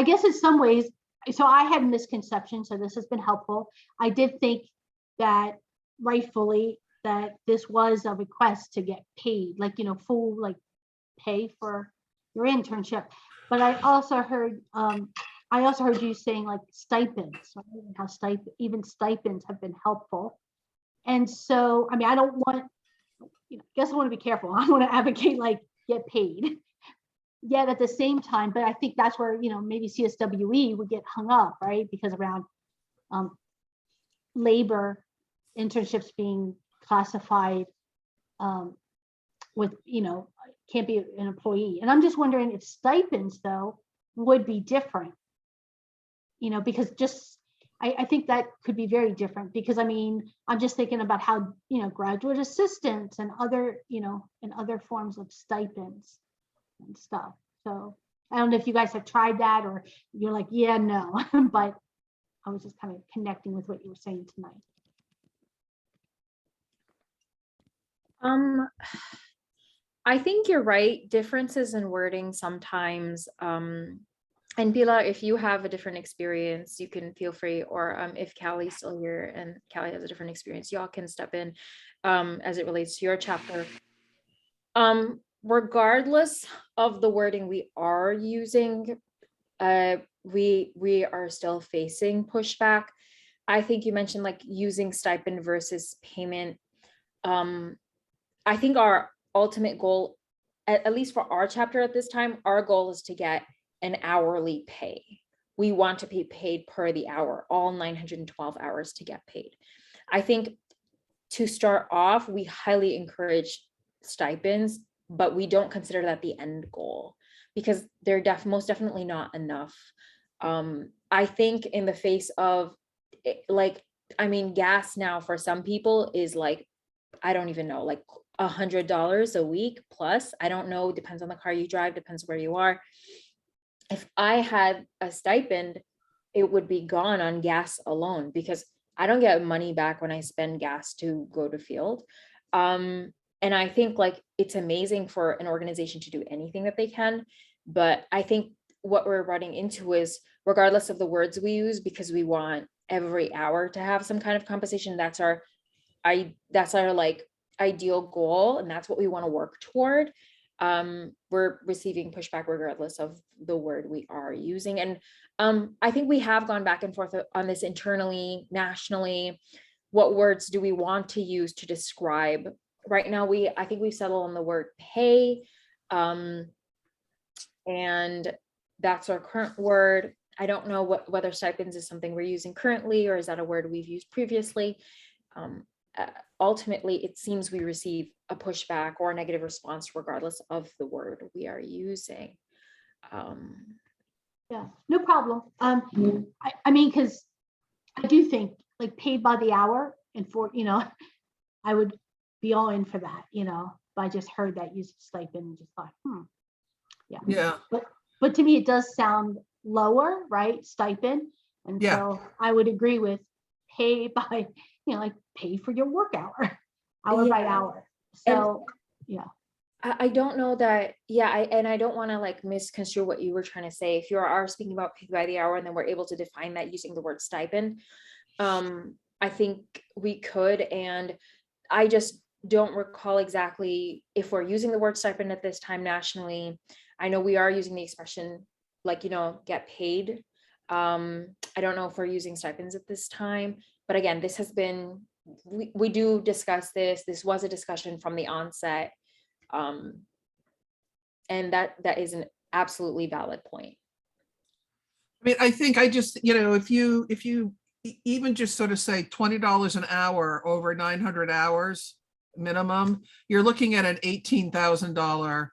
guess in some ways, so I had misconceptions, so this has been helpful. I did think that rightfully that this was a request to get paid, like, full like pay for your internship. But I also heard you saying like stipends, right? And how even stipends have been helpful. And so, I mean, I don't want, I guess I want to be careful. I want to advocate like get paid. Yet at the same time, but I think that's where, maybe CSWE would get hung up, right? Because around labor internships being classified with, can't be an employee. And I'm just wondering if stipends though would be different, because just, I think that could be very different, because I mean, I'm just thinking about how, graduate assistants and other, and other forms of stipends and stuff. So I don't know if you guys have tried that, or you're like, yeah, no, but I was just kind of connecting with what you were saying tonight. I think you're right. Differences in wording sometimes. And Pilar, if you have a different experience, you can feel free, or if Callie's still here and Callie has a different experience, y'all can step in as it relates to your chapter. Regardless of the wording we are using, we are still facing pushback. I think you mentioned like using stipend versus payment. I think our ultimate goal, at least for our chapter at this time, our goal is to get an hourly pay. We want to be paid per the hour, all 912 hours to get paid. I think to start off, we highly encourage stipends, but we don't consider that the end goal, because they're most definitely not enough. I think in the face of gas now for some people is like, I don't even know, like $100 a week plus. I don't know, depends on the car you drive, depends where you are. If I had a stipend, it would be gone on gas alone, because I don't get money back when I spend gas to go to field. And I think like it's amazing for an organization to do anything that they can, but I think what we're running into is, regardless of the words we use, because we want every hour to have some kind of compensation, that's our like ideal goal, and that's what we want to work toward. We're receiving pushback regardless of the word we are using. And I think we have gone back and forth on this internally, nationally. What words do we want to use to describe? Right now, I think we've settled on the word pay. And that's our current word. I don't know whether stipends is something we're using currently, or is that a word we've used previously? Ultimately, it seems we receive a pushback or a negative response regardless of the word we are using. Yeah, no problem. I mean, because I do think like paid by the hour, and for, I would be all in for that, but I just heard that use of stipend and just thought, Yeah. But to me, it does sound lower, right? Stipend. And Yeah. so I would agree with pay by, like pay for your work hour by hour. So, I don't know that. I don't want to like misconstrue what you were trying to say. If you are speaking about pay by the hour, and then we're able to define that using the word stipend, I think we could. And I just don't recall exactly if we're using the word stipend at this time nationally. I know we are using the expression like, get paid. I don't know if we're using stipends at this time, but again, this has been, we do discuss this. This was a discussion from the onset. And that is an absolutely valid point. I mean, I think I just, if you even just sort of say $20 an hour over 900 hours minimum, you're looking at an $18,000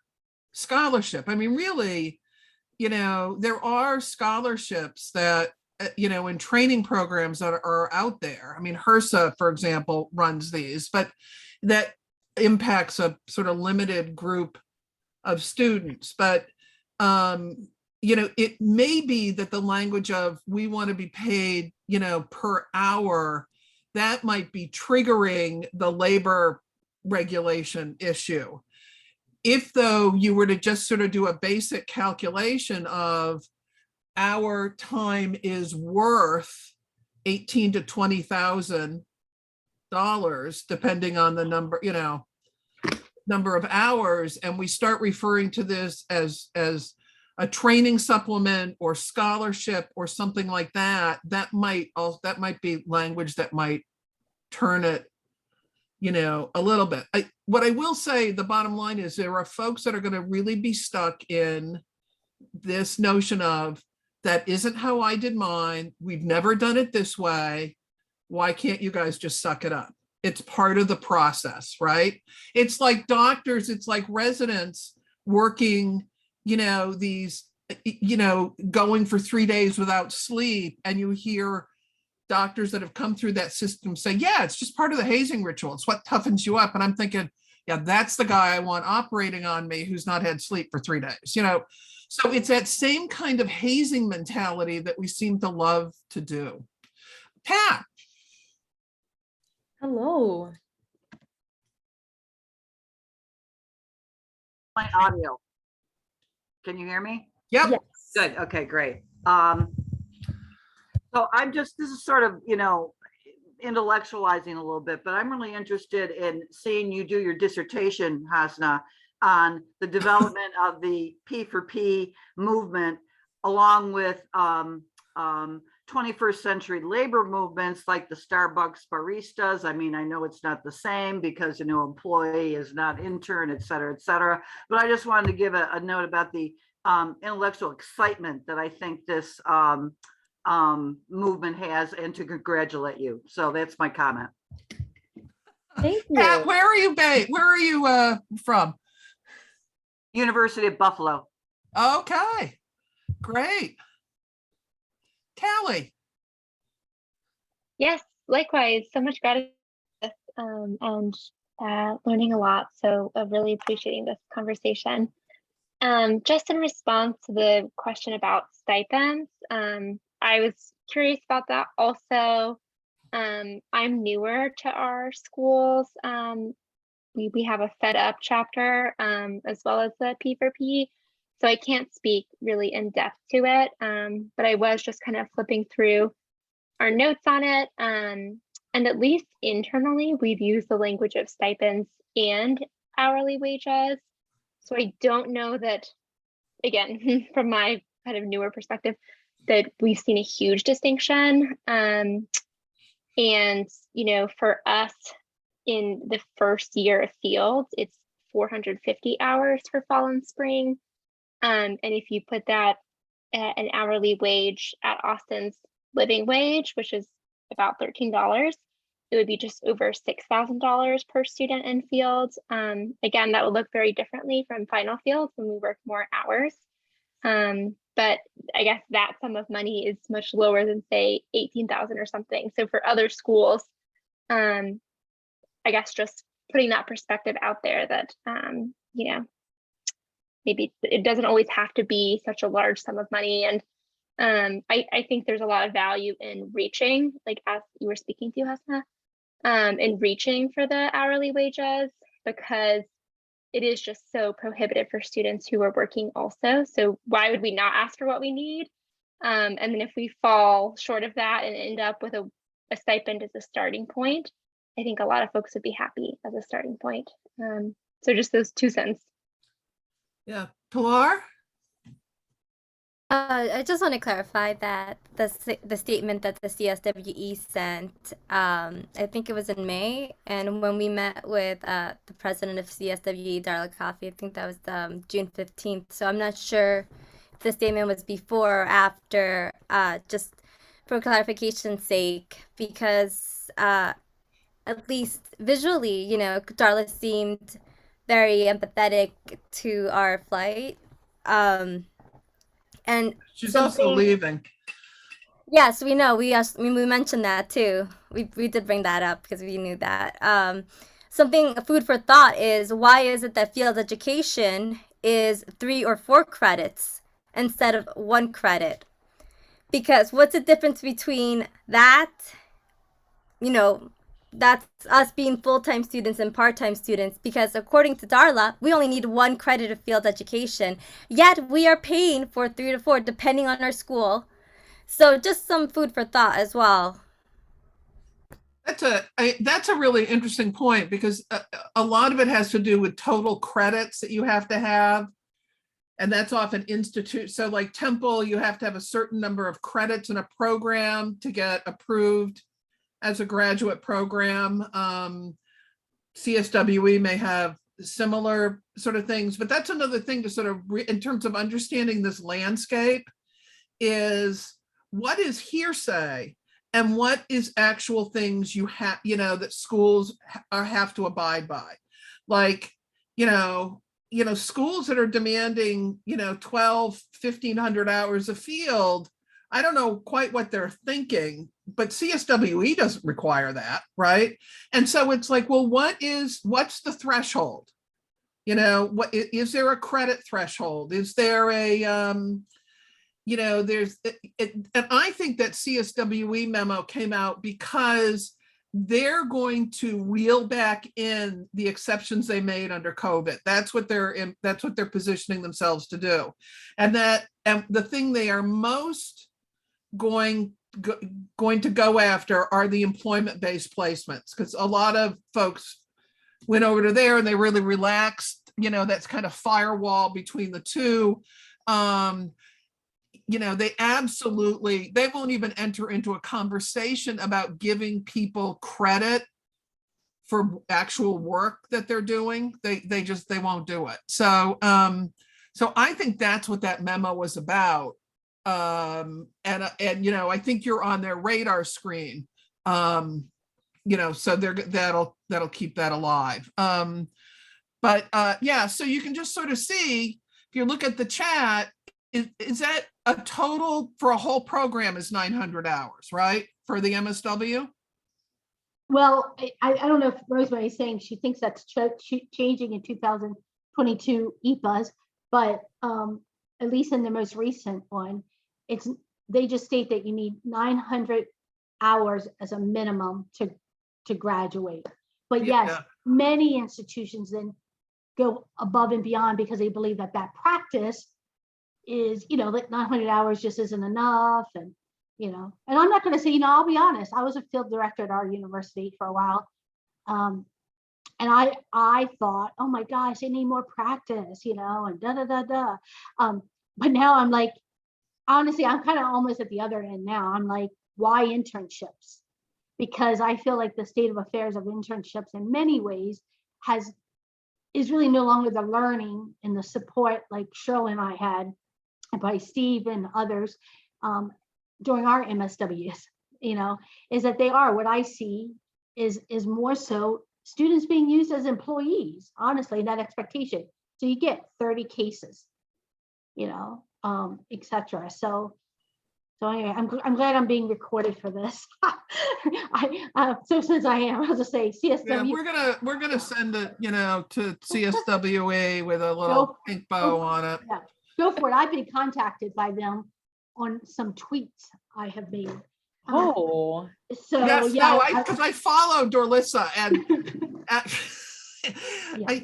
scholarship. I mean, really, there are scholarships that, in training programs that are out there. I mean, HRSA, for example, runs these, but that impacts a sort of limited group of students. But, it may be that the language of we want to be paid, per hour, that might be triggering the labor regulation issue. If though you were to just sort of do a basic calculation of our time is worth $18,000 to $20,000, depending on the number of hours, and we start referring to this as a training supplement or scholarship or something like that, that might be language that might turn it, a little bit. What I will say, the bottom line is there are folks that are going to really be stuck in this notion of that isn't how I did mine. We've never done it this way. Why can't you guys just suck it up? It's part of the process, right? It's like doctors, it's like residents working, these, going for 3 days without sleep, and you hear doctors that have come through that system say, yeah, it's just part of the hazing ritual. It's what toughens you up. And I'm thinking, yeah, that's the guy I want operating on me who's not had sleep for 3 days, So it's that same kind of hazing mentality that we seem to love to do. Pat. Hello. My audio. Can you hear me? Yep. Yes. Good. Okay, great. So this is sort of, intellectualizing a little bit, but I'm really interested in seeing you do your dissertation, Hasna, on the development of the P4P movement, along with 21st century labor movements like the Starbucks baristas. I mean, I know it's not the same because, employee is not intern, et cetera, but I just wanted to give a note about the intellectual excitement that I think this movement has, and to congratulate you. So that's my comment. Thank you. Pat, where are you based? Where are you from? University of Buffalo. Okay, great. Callie. Yes, likewise. So much gratitude and learning a lot. So really appreciating this conversation. Just in response to the question about stipends, I was curious about that also. I'm newer to our schools. We have a Fed Up chapter as well as the P4P. So I can't speak really in depth to it, but I was just kind of flipping through our notes on it. And at least internally, we've used the language of stipends and hourly wages. So I don't know that, again, from my kind of newer perspective, that we've seen a huge distinction. And, for us in the first year of fields, it's 450 hours for fall and spring. And if you put that at an hourly wage at Austin's living wage, which is about $13, it would be just over $6,000 per student in fields. Again, that would look very differently from final fields when we work more hours. But I guess that sum of money is much lower than, say, 18,000 or something. So for other schools, I guess just putting that perspective out there that, maybe it doesn't always have to be such a large sum of money. And I think there's a lot of value in reaching, like as you were speaking to, Hasna, in reaching for the hourly wages, because it is just so prohibitive for students who are working also. So why would we not ask for what we need? And then if we fall short of that and end up with a stipend as a starting point, I think a lot of folks would be happy as a starting point. So just those 2 cents. Yeah, Pilar. I just want to clarify that the statement that the CSWE sent, I think it was in May, and when we met with the president of CSWE, Darla Coffey, I think that was June 15th. So I'm not sure if the statement was before or after, just for clarification's sake, because at least visually, Darla seemed very empathetic to our plight. And she's also leaving. Yes, we know. We mentioned that too. We did bring that up because we knew that. Something food for thought is, why is it that field education is 3 or 4 credits instead of 1 credit? Because what's the difference between that? That's us being full-time students and part-time students, because according to Darla, we only need 1 credit of field education, yet we are paying for 3 to 4 depending on our school. So just some food for thought as well. That's a really interesting point, because a lot of it has to do with total credits that you have to have, and that's often institute. So like Temple, you have to have a certain number of credits in a program to get approved as a graduate program. CSWE may have similar sort of things, but that's another thing to sort of, in terms of understanding this landscape, is what is hearsay and what is actual things you have, that schools have to abide by. Like, schools that are demanding, 12, 1,500 hours a field, I don't know quite what they're thinking, but CSWE doesn't require that, right? And so it's like, well, what's the threshold? What is there a credit threshold? Is there a, there's, and I think that CSWE memo came out because they're going to reel back in the exceptions they made under COVID. That's what they're positioning themselves to do. And the thing they are most going to go after are the employment-based placements, because a lot of folks went over to there and they really relaxed, that's kind of firewall between the two. They won't even enter into a conversation about giving people credit for actual work that they're doing. They won't do it. So I think that's what that memo was about. And I think you're on their radar screen. So that'll keep that alive. So you can just sort of see, if you look at the chat, is that a total for a whole program is 900 hours, right? For the MSW? Well, I don't know if Rosemary is saying she thinks that's changing in 2022 EPAs, but at least in the most recent one, they just state that you need 900 hours as a minimum to graduate. But yes, many institutions then go above and beyond because they believe that practice is, like 900 hours just isn't enough. And, and I'm not going to say, I'll be honest, I was a field director at our university for a while. And I thought, oh my gosh, they need more practice, and but now I'm like, honestly, I'm kind of almost at the other end now. I'm like, why internships? Because I feel like the state of affairs of internships in many ways is really no longer the learning and the support like Shirley and I had, and by Steve and others during our MSWs, is that they are, what I see is more so students being used as employees, honestly, that expectation. So you get 30 cases, etc. So anyway, I'm glad I'm being recorded for this. So since I am, I'll just say CSW. Yeah, we're gonna send it, to CSWA with a little pink bow on it. Yeah, go for it. I've been contacted by them on some tweets I have made. Oh, so yes, yeah, because I follow Dorlissa and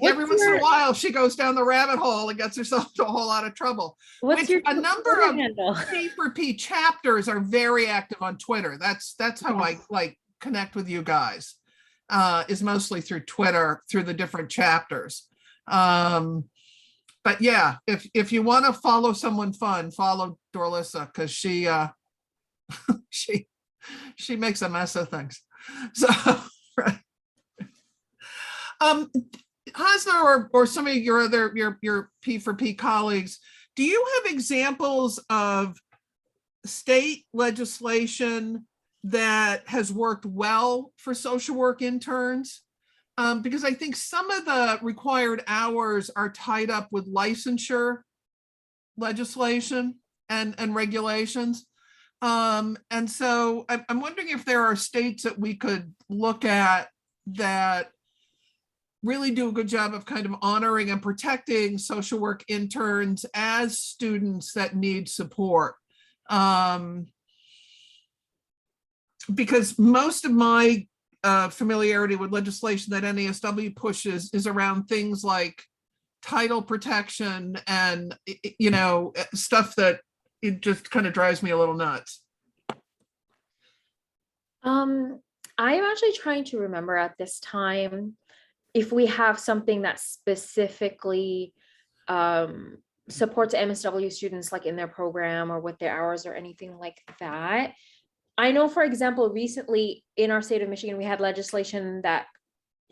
every once in a while she goes down the rabbit hole and gets herself into a whole lot of trouble. A number of P4P chapters are very active on Twitter. That's how I connect with you guys, is mostly through Twitter, through the different chapters. But yeah, if you want to follow someone fun, follow Dorlissa, because she she makes a mess of things. So right. Hasna or some of your other your P4P colleagues, do you have examples of state legislation that has worked well for social work interns? Because I think some of the required hours are tied up with licensure legislation and regulations. And so I'm wondering if there are states that we could look at that really do a good job of kind of honoring and protecting social work interns as students that need support. Because most of my familiarity with legislation that NASW pushes is around things like title protection and, stuff that it just kind of drives me a little nuts. I'm actually trying to remember at this time if we have something that specifically supports MSW students like in their program or with their hours or anything like that. I know, for example, recently in our state of Michigan, we had legislation that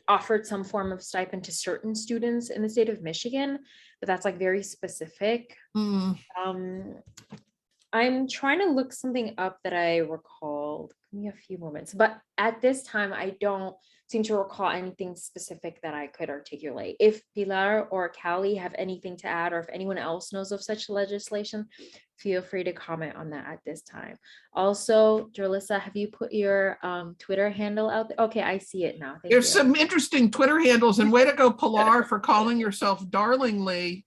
offered some form of stipend to certain students in the state of Michigan, but that's like very specific. I'm trying to look something up that I recalled. give me a few moments, but at this time, I don't seem to recall anything specific that I could articulate. If Pilar or Callie have anything to add, or if anyone else knows of such legislation, feel free to comment on that at this time. Also, Julissa, have you put your Twitter handle out there? Okay, I see it now. Thank There's you. some interesting Twitter handles, and way to go, Pilar, for calling yourself Darlingly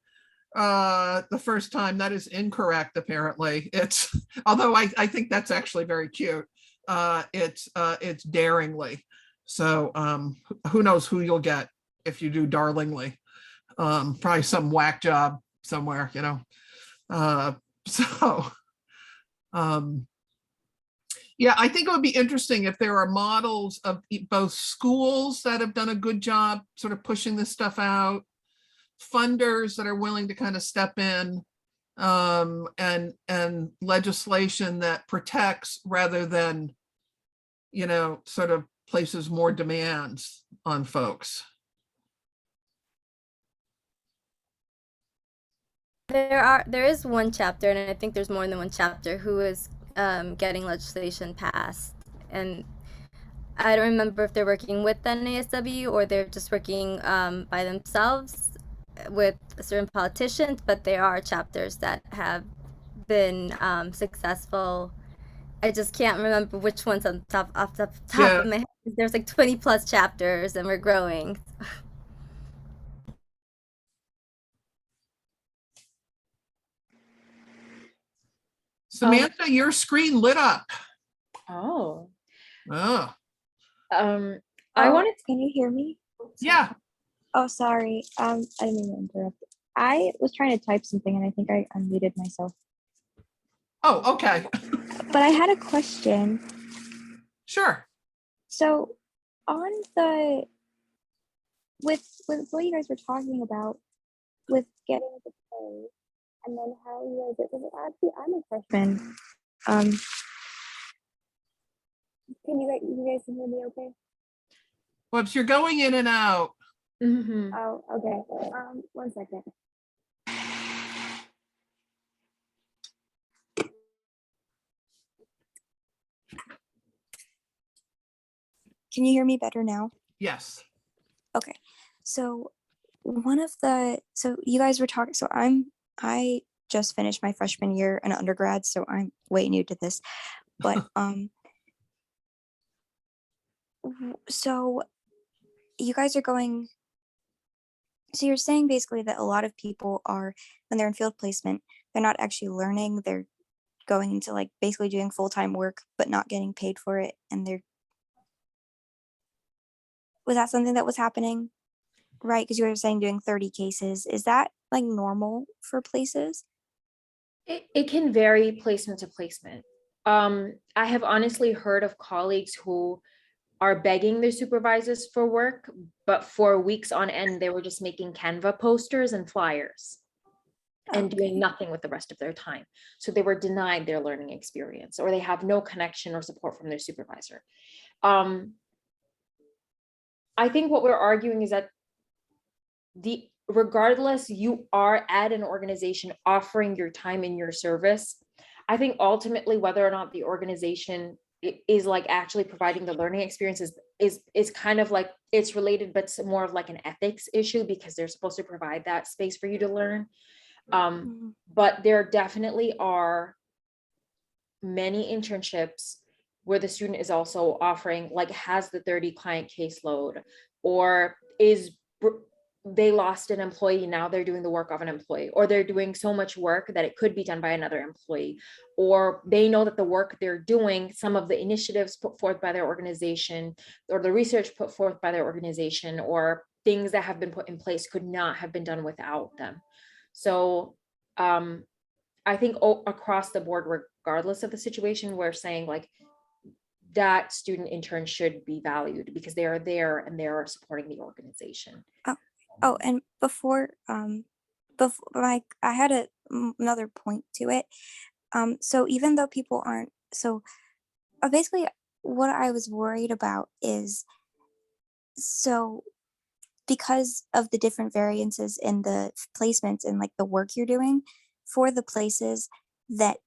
the first time. That is incorrect, apparently. It's, although I think that's actually very cute. It's Daringly. So who knows who you'll get if you do Darlingly. Probably some whack job somewhere, you know. Yeah, I think it would be interesting if there are models of both schools that have done a good job sort of pushing this stuff out, funders that are willing to kind of step in, and legislation that protects rather than, you know, sort of places more demands on folks. There is one chapter, and I think there's more than one chapter, who is getting legislation passed, and I don't remember if they're working with the NASW or they're just working by themselves with certain politicians, but there are chapters that have been successful. I just can't remember which ones off the top of my head. There's like 20 plus chapters, and we're growing. Samantha, your screen lit up. Oh. Oh. I wanted to. Can you hear me? Yeah. Oh, sorry. I didn't mean to interrupt. I was trying to type something and I think I unmuted myself. Oh, okay. But I had a question. Sure. So on the with what you guys were talking about with getting the pay and then how you guys actually I'm a freshman. Can you guys hear me okay? Whoops, you're going in and out. Mm-hmm. Oh, okay. One second. Can you hear me better now? Yes. Okay. So so you guys were talking, so I just finished my freshman year in undergrad, so I'm way new to this. But so you guys are going, so you're saying basically that a lot of people are, when they're in field placement, they're not actually learning, they're going into like basically doing full-time work but not getting paid for it, and was that something that was happening? Right, because you were saying doing 30 cases. Is that like normal for places? It can vary placement to placement. I have honestly heard of colleagues who are begging their supervisors for work, but for weeks on end, they were just making Canva posters and flyers and doing nothing with the rest of their time. So they were denied their learning experience, or they have no connection or support from their supervisor. I think what we're arguing is that regardless, you are at an organization offering your time and your service. I think ultimately whether or not the organization is like actually providing the learning experience is kind of like, it's related, but it's more of like an ethics issue, because they're supposed to provide that space for you to learn. But there definitely are many internships where the student is also offering, like, has the 30 client caseload, or they lost an employee, now they're doing the work of an employee, or they're doing so much work that it could be done by another employee, or they know that the work they're doing, some of the initiatives put forth by their organization or the research put forth by their organization or things that have been put in place could not have been done without them. So I think across the board, regardless of the situation, we're saying like that student intern should be valued because they are there and they are supporting the organization. Oh, and before like I had another point to it. So even though people aren't, so basically what I was worried about is, so because of the different variances in the placements and like the work you're doing for the places that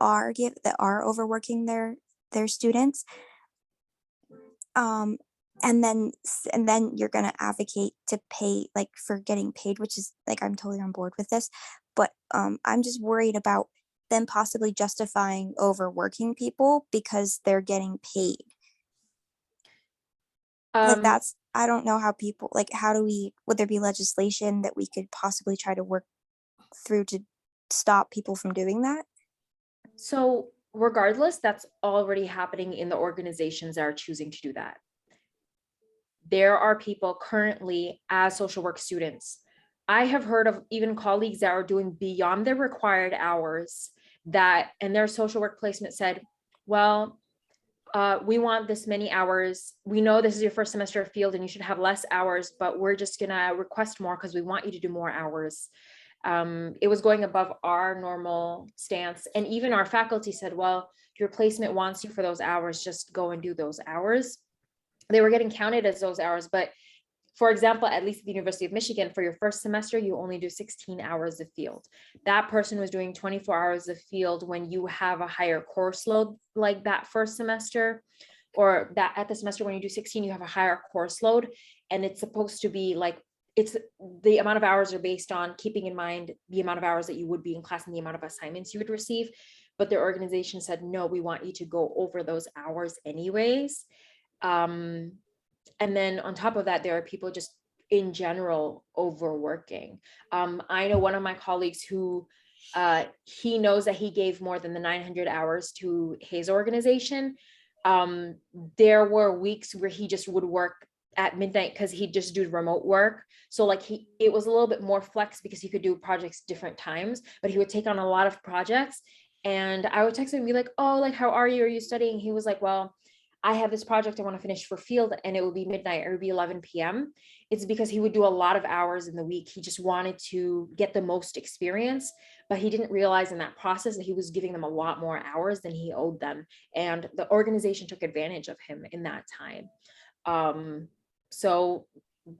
are overworking their students, And then you're going to advocate to pay, like, for getting paid, which is like, I'm totally on board with this, but I'm just worried about them possibly justifying overworking people because they're getting paid. Like, that's, I don't know how people, like, would there be legislation that we could possibly try to work through to stop people from doing that? So regardless, that's already happening in the organizations that are choosing to do that. There are people currently as social work students. I have heard of even colleagues that are doing beyond their required hours and their social work placement said, well, we want this many hours. We know this is your first semester of field and you should have less hours, but we're just gonna request more because we want you to do more hours. It was going above our normal stance. And even our faculty said, well, your placement wants you for those hours, just go and do those hours. They were getting counted as those hours, but for example, at least at the University of Michigan, for your first semester, you only do 16 hours of field. That person was doing 24 hours of field when you have a higher course load like that first semester, or that at the semester when you do 16, you have a higher course load. And it's supposed to be like, it's the amount of hours are based on keeping in mind the amount of hours that you would be in class and the amount of assignments you would receive. But their organization said, no, we want you to go over those hours anyways. And then on top of that, there are people just in general overworking. I know one of my colleagues who he knows that he gave more than the 900 hours to his organization. There were weeks where he just would work at midnight because he just do remote work. So like it was a little bit more flex because he could do projects different times, but he would take on a lot of projects. And I would text him and be like, oh, like, how are you? Are you studying? He was like, well, I have this project I want to finish for field and it would be midnight or it would be 11 p.m. It's because he would do a lot of hours in the week. He just wanted to get the most experience, but he didn't realize in that process that he was giving them a lot more hours than he owed them. And the organization took advantage of him in that time. So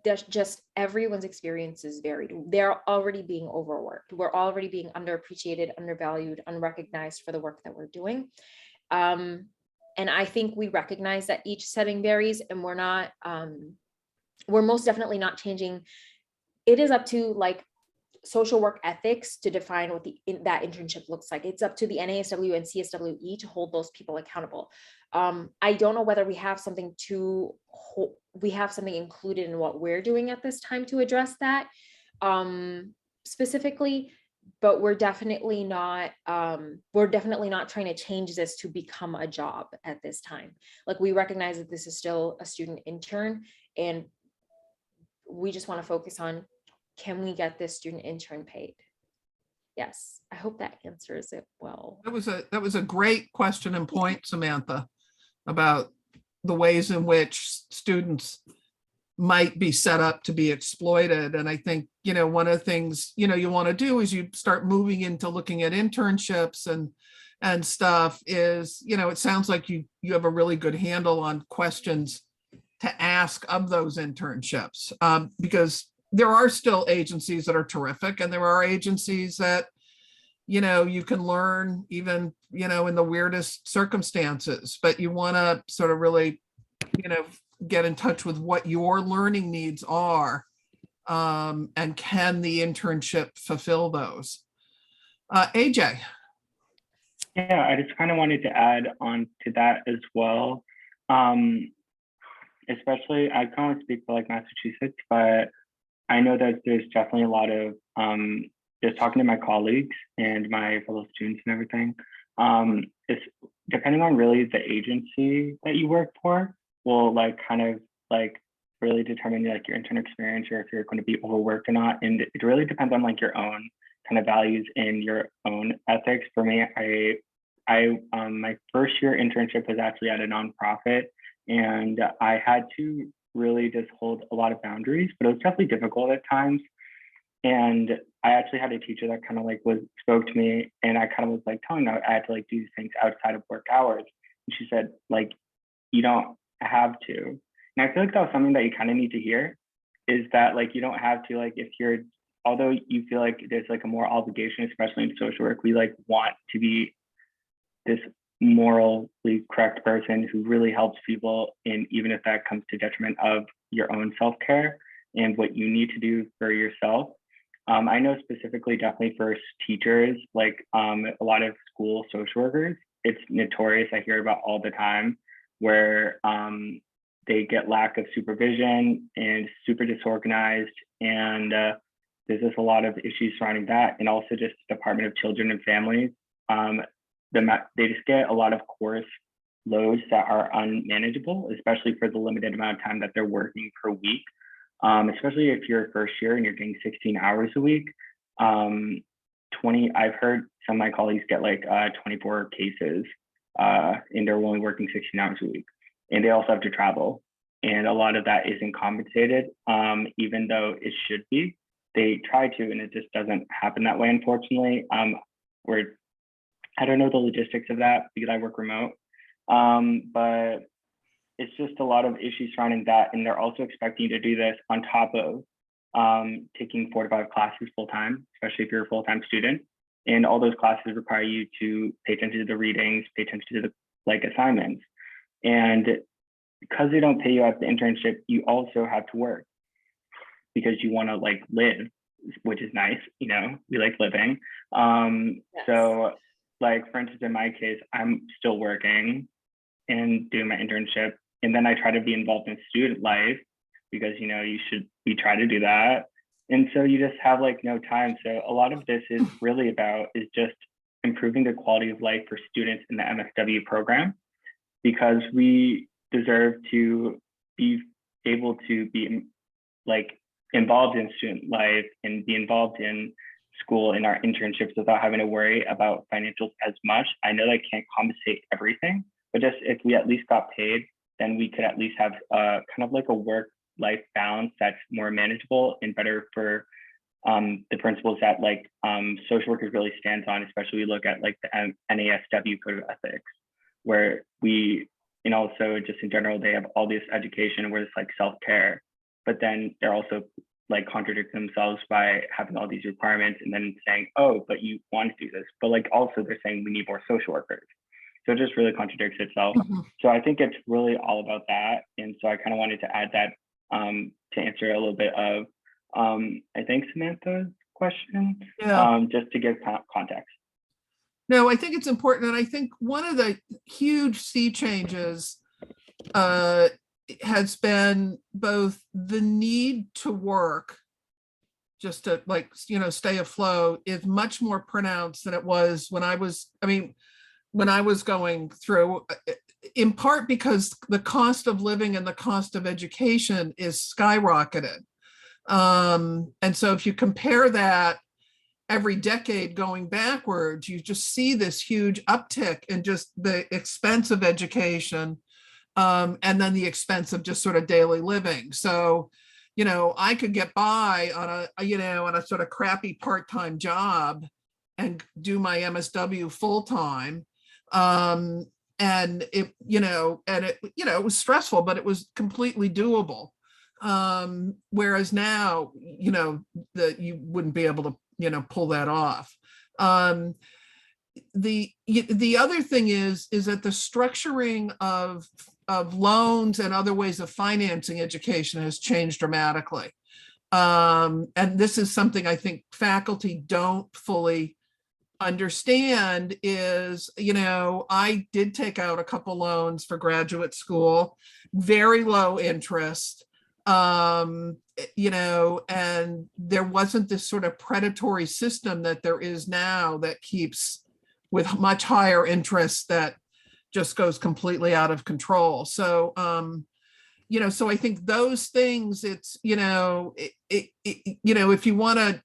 there's just everyone's experience is varied. They're already being overworked. We're already being underappreciated, undervalued, unrecognized for the work that we're doing. And I think we recognize that each setting varies and we're most definitely not changing. It is up to like social work ethics to define what that internship looks like. It's up to the NASW and CSWE to hold those people accountable. I don't know whether we have something included in what we're doing at this time to address that specifically, but we're definitely not trying to change this to become a job at this time. Like, we recognize that this is still a student intern and we just want to focus on, can we get this student intern paid? Yes, I hope that answers it well. That was a great question and point, Samantha, about the ways in which students might be set up to be exploited. And I think, one of the things, you want to do is you start moving into looking at internships and stuff is, it sounds like you have a really good handle on questions to ask of those internships, because there are still agencies that are terrific and there are agencies that, you can learn even, in the weirdest circumstances, but you want to sort of really, get in touch with what your learning needs are, and can the internship fulfill those? AJ. Yeah, I just kind of wanted to add on to that as well. Especially, I can't really speak for like Massachusetts, but I know that there's definitely a lot of just talking to my colleagues and my fellow students and everything. It's depending on really the agency that you work for will like kind of like really determine like your intern experience or if you're going to be overworked or not. And it really depends on like your own kind of values and your own ethics. For me, I my first year internship was actually at a nonprofit, and I had to really just hold a lot of boundaries, but it was definitely difficult at times. And I actually had a teacher that kind of like spoke to me, and I kind of was like telling her I had to like do things outside of work hours. And she said, like, you don't have to. And I feel like that was something that you kind of need to hear, is that like you don't have to, like, if you're, although you feel like there's like a more obligation, especially in social work, we like want to be this morally correct person who really helps people, and even if that comes to detriment of your own self-care and what you need to do for yourself. I know specifically definitely for teachers, like a lot of school social workers, it's notorious. I hear about all the time where they get lack of supervision and super disorganized. And there's just a lot of issues surrounding that. And also just Department of Children and Families. They just get a lot of course loads that are unmanageable, especially for the limited amount of time that they're working per week. Especially if you're first year and you're getting 16 hours a week. 20, I've heard some of my colleagues get like 24 cases and they're only working 16 hours a week. And they also have to travel. And a lot of that isn't compensated, even though it should be. They try to, and it just doesn't happen that way, unfortunately. I don't know the logistics of that because I work remote, but it's just a lot of issues surrounding that. And they're also expecting you to do this on top of taking 4 to 5 classes full time, especially if you're a full-time student. And all those classes require you to pay attention to the readings, pay attention to the like assignments. And because they don't pay you at the internship, you also have to work because you want to like live, which is nice. You know, we like living. Yes. So like, for instance, in my case, I'm still working and doing my internship. And then I try to be involved in student life because, you know, we try to do that. And so you just have like no time. So a lot of this is really about is just improving the quality of life for students in the MSW program, because we deserve to be able to be like involved in student life and be involved in school in our internships without having to worry about financials as much. I know that can't compensate everything, but just if we at least got paid, then we could at least have kind of like a work-life balance that's more manageable and better for the principles that like social workers really stands on, especially we look at like the NASW code of ethics, where and also just in general, they have all this education where it's like self-care, but then they're also like contradict themselves by having all these requirements and then saying, oh, but you want to do this. But like also they're saying we need more social workers. So it just really contradicts itself. So I think it's really all about that. And so I kind of wanted to add that to answer a little bit of, I think Samantha's question, just to give context. No, I think it's important. And I think one of the huge sea changes has been both the need to work just to like, you know, stay afloat is much more pronounced than it was when I was going through, in part because the cost of living and the cost of education is skyrocketed. And so if you compare that every decade going backwards, you just see this huge uptick in just the expense of education, and then the expense of just sort of daily living. So, you know, I could get by on a sort of crappy part-time job and do my MSW full-time. And it was stressful, but it was completely doable. Whereas now, you know, that you wouldn't be able to, you know, pull that off. The other thing is that the structuring of loans and other ways of financing education has changed dramatically. And this is something I think faculty don't fully understand is, you know, I did take out a couple loans for graduate school, very low interest, you know, and there wasn't this sort of predatory system that there is now that keeps with much higher interest that just goes completely out of control. So, you know, so I think those things, it's, you know, you know, if you want to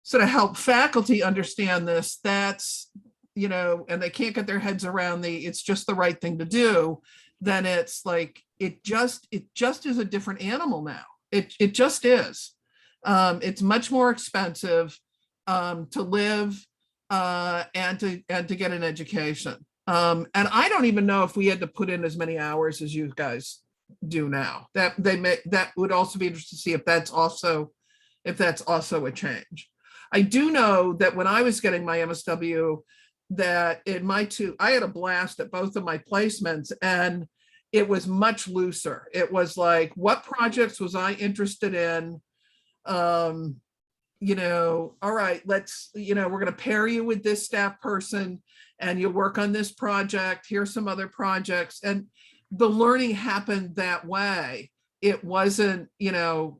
sort of help faculty understand this, that's, you know, and they can't get their heads around it's just the right thing to do, then it's like, it just is a different animal now. It just is. It's much more expensive to live and to get an education. And I don't even know if we had to put in as many hours as you guys do now. That would also be interesting to see if that's also a change. I do know that when I was getting my MSW, that in my I had a blast at both of my placements, and it was much looser. It was like, what projects was I interested in? You know, all right, let's, you know, we're going to pair you with this staff person and you'll work on this project. Here's some other projects. And the learning happened that way. It wasn't, you know,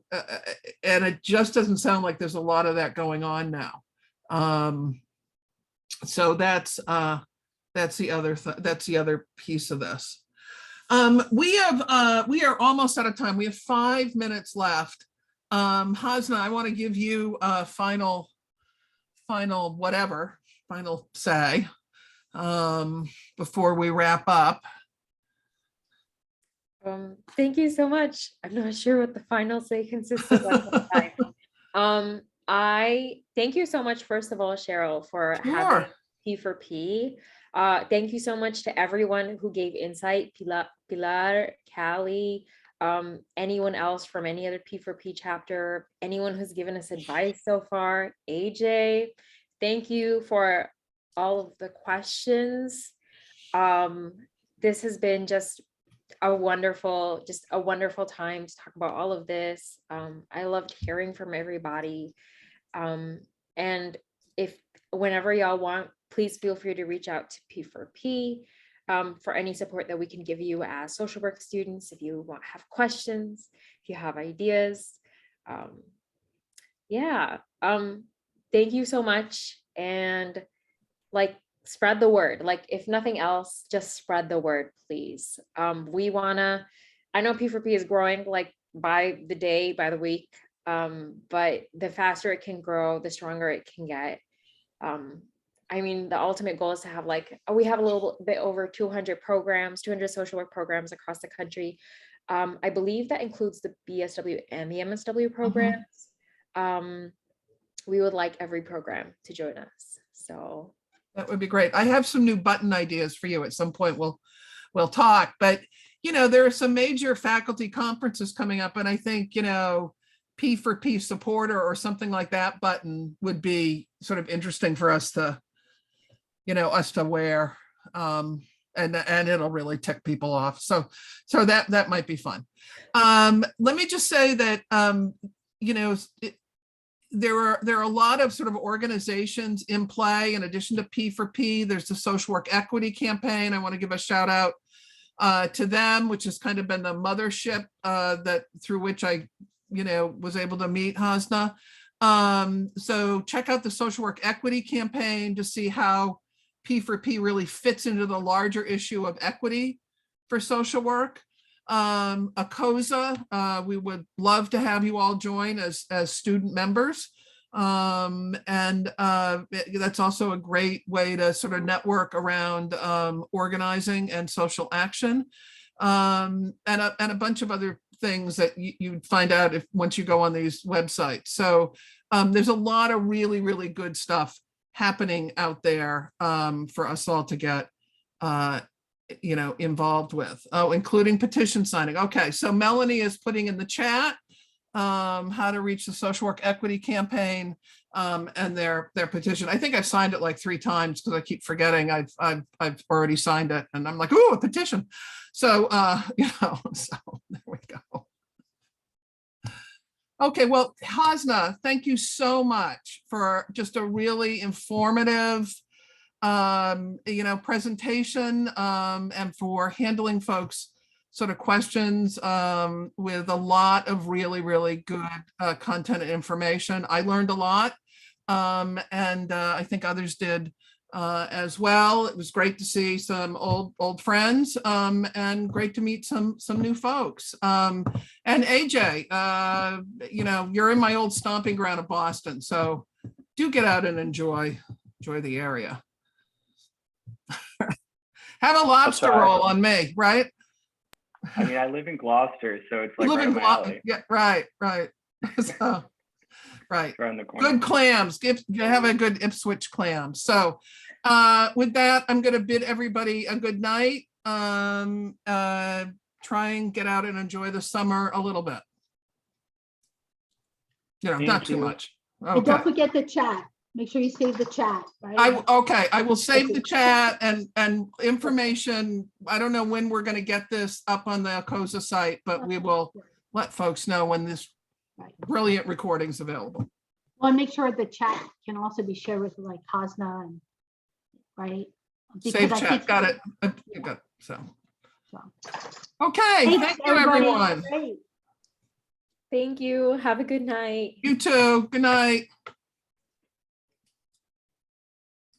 and it just doesn't sound like there's a lot of that going on now. So that's the other piece of this. We are almost out of time. We have 5 minutes left. Hasna, I want to give you a final say before we wrap up. Thank you so much. I'm not sure what the final say consists of. I thank you so much, first of all, Cheryl, for having P4P. Thank you so much to everyone who gave insight, Pilar, Callie, anyone else from any other P4P chapter, anyone who's given us advice so far, AJ, thank you for all of the questions. This has been just a wonderful time to talk about all of this. I loved hearing from everybody. And whenever y'all want, please feel free to reach out to P4P for any support that we can give you as social work students. If you have questions, if you have ideas. Thank you so much. And spread the word. If nothing else, just spread the word, please. I know P4P is growing by the day, by the week, but the faster it can grow, the stronger it can get. The ultimate goal is to have we have a little bit over 200 social work programs across the country. I believe that includes the BSW and the MSW programs. We would like every program to join us. So that would be great. I have some new button ideas for you at some point. We'll talk, but there are some major faculty conferences coming up, and I think P4P supporter or something like that button would be sort of interesting for us to wear, and it'll really tick people off. So that might be fun. Let me just say that there are a lot of sort of organizations in play in addition to P4P. There's the Social Work Equity Campaign. I want to give a shout out to them, which has kind of been the mothership through which I was able to meet Hasna. So check out the Social Work Equity Campaign to see how P4P really fits into the larger issue of equity for social work. ACOSA, we would love to have you all join as student members. That's also a great way to sort of network around organizing and social action, and a bunch of other things that you'd find out once you go on these websites. So there's a lot of really, really good stuff happening out there for us all to get involved with, including petition signing. Okay, so Melanie is putting in the chat how to reach the Social Work Equity Campaign and their petition. I think I've signed it 3 times because I keep forgetting I've already signed it, and I'm like, ooh, a petition. So so there we go. Okay, well, Hasna, thank you so much for just a really informative presentation, and for handling folks' sort of questions with a lot of really, really good content and information. I learned a lot, and I think others did as well. It was great to see some old friends, and great to meet some new folks. And AJ, you're in my old stomping ground of Boston, so do get out and enjoy the area. Have a lobster roll on me, right? I live in Gloucester, so it's You live in Gloucester. Yeah, right. So, right. Around the corner. Good clams. Have a good Ipswich clam. So with that, I'm going to bid everybody a good night. Try and get out and enjoy the summer a little bit. Not too much. Okay. And don't forget the chat. Make sure you save the chat, right? Okay, I will save the chat and information. I don't know when we're gonna get this up on the COSA site, but we will let folks know when this Right. brilliant recording's available. Well, and make sure the chat can also be shared with like Hasna and, right? Save I chat, think- got it. Got it, so. So. Okay, Thanks, thank you, everyone. Great. Thank you. Have a good night. You too. Good night.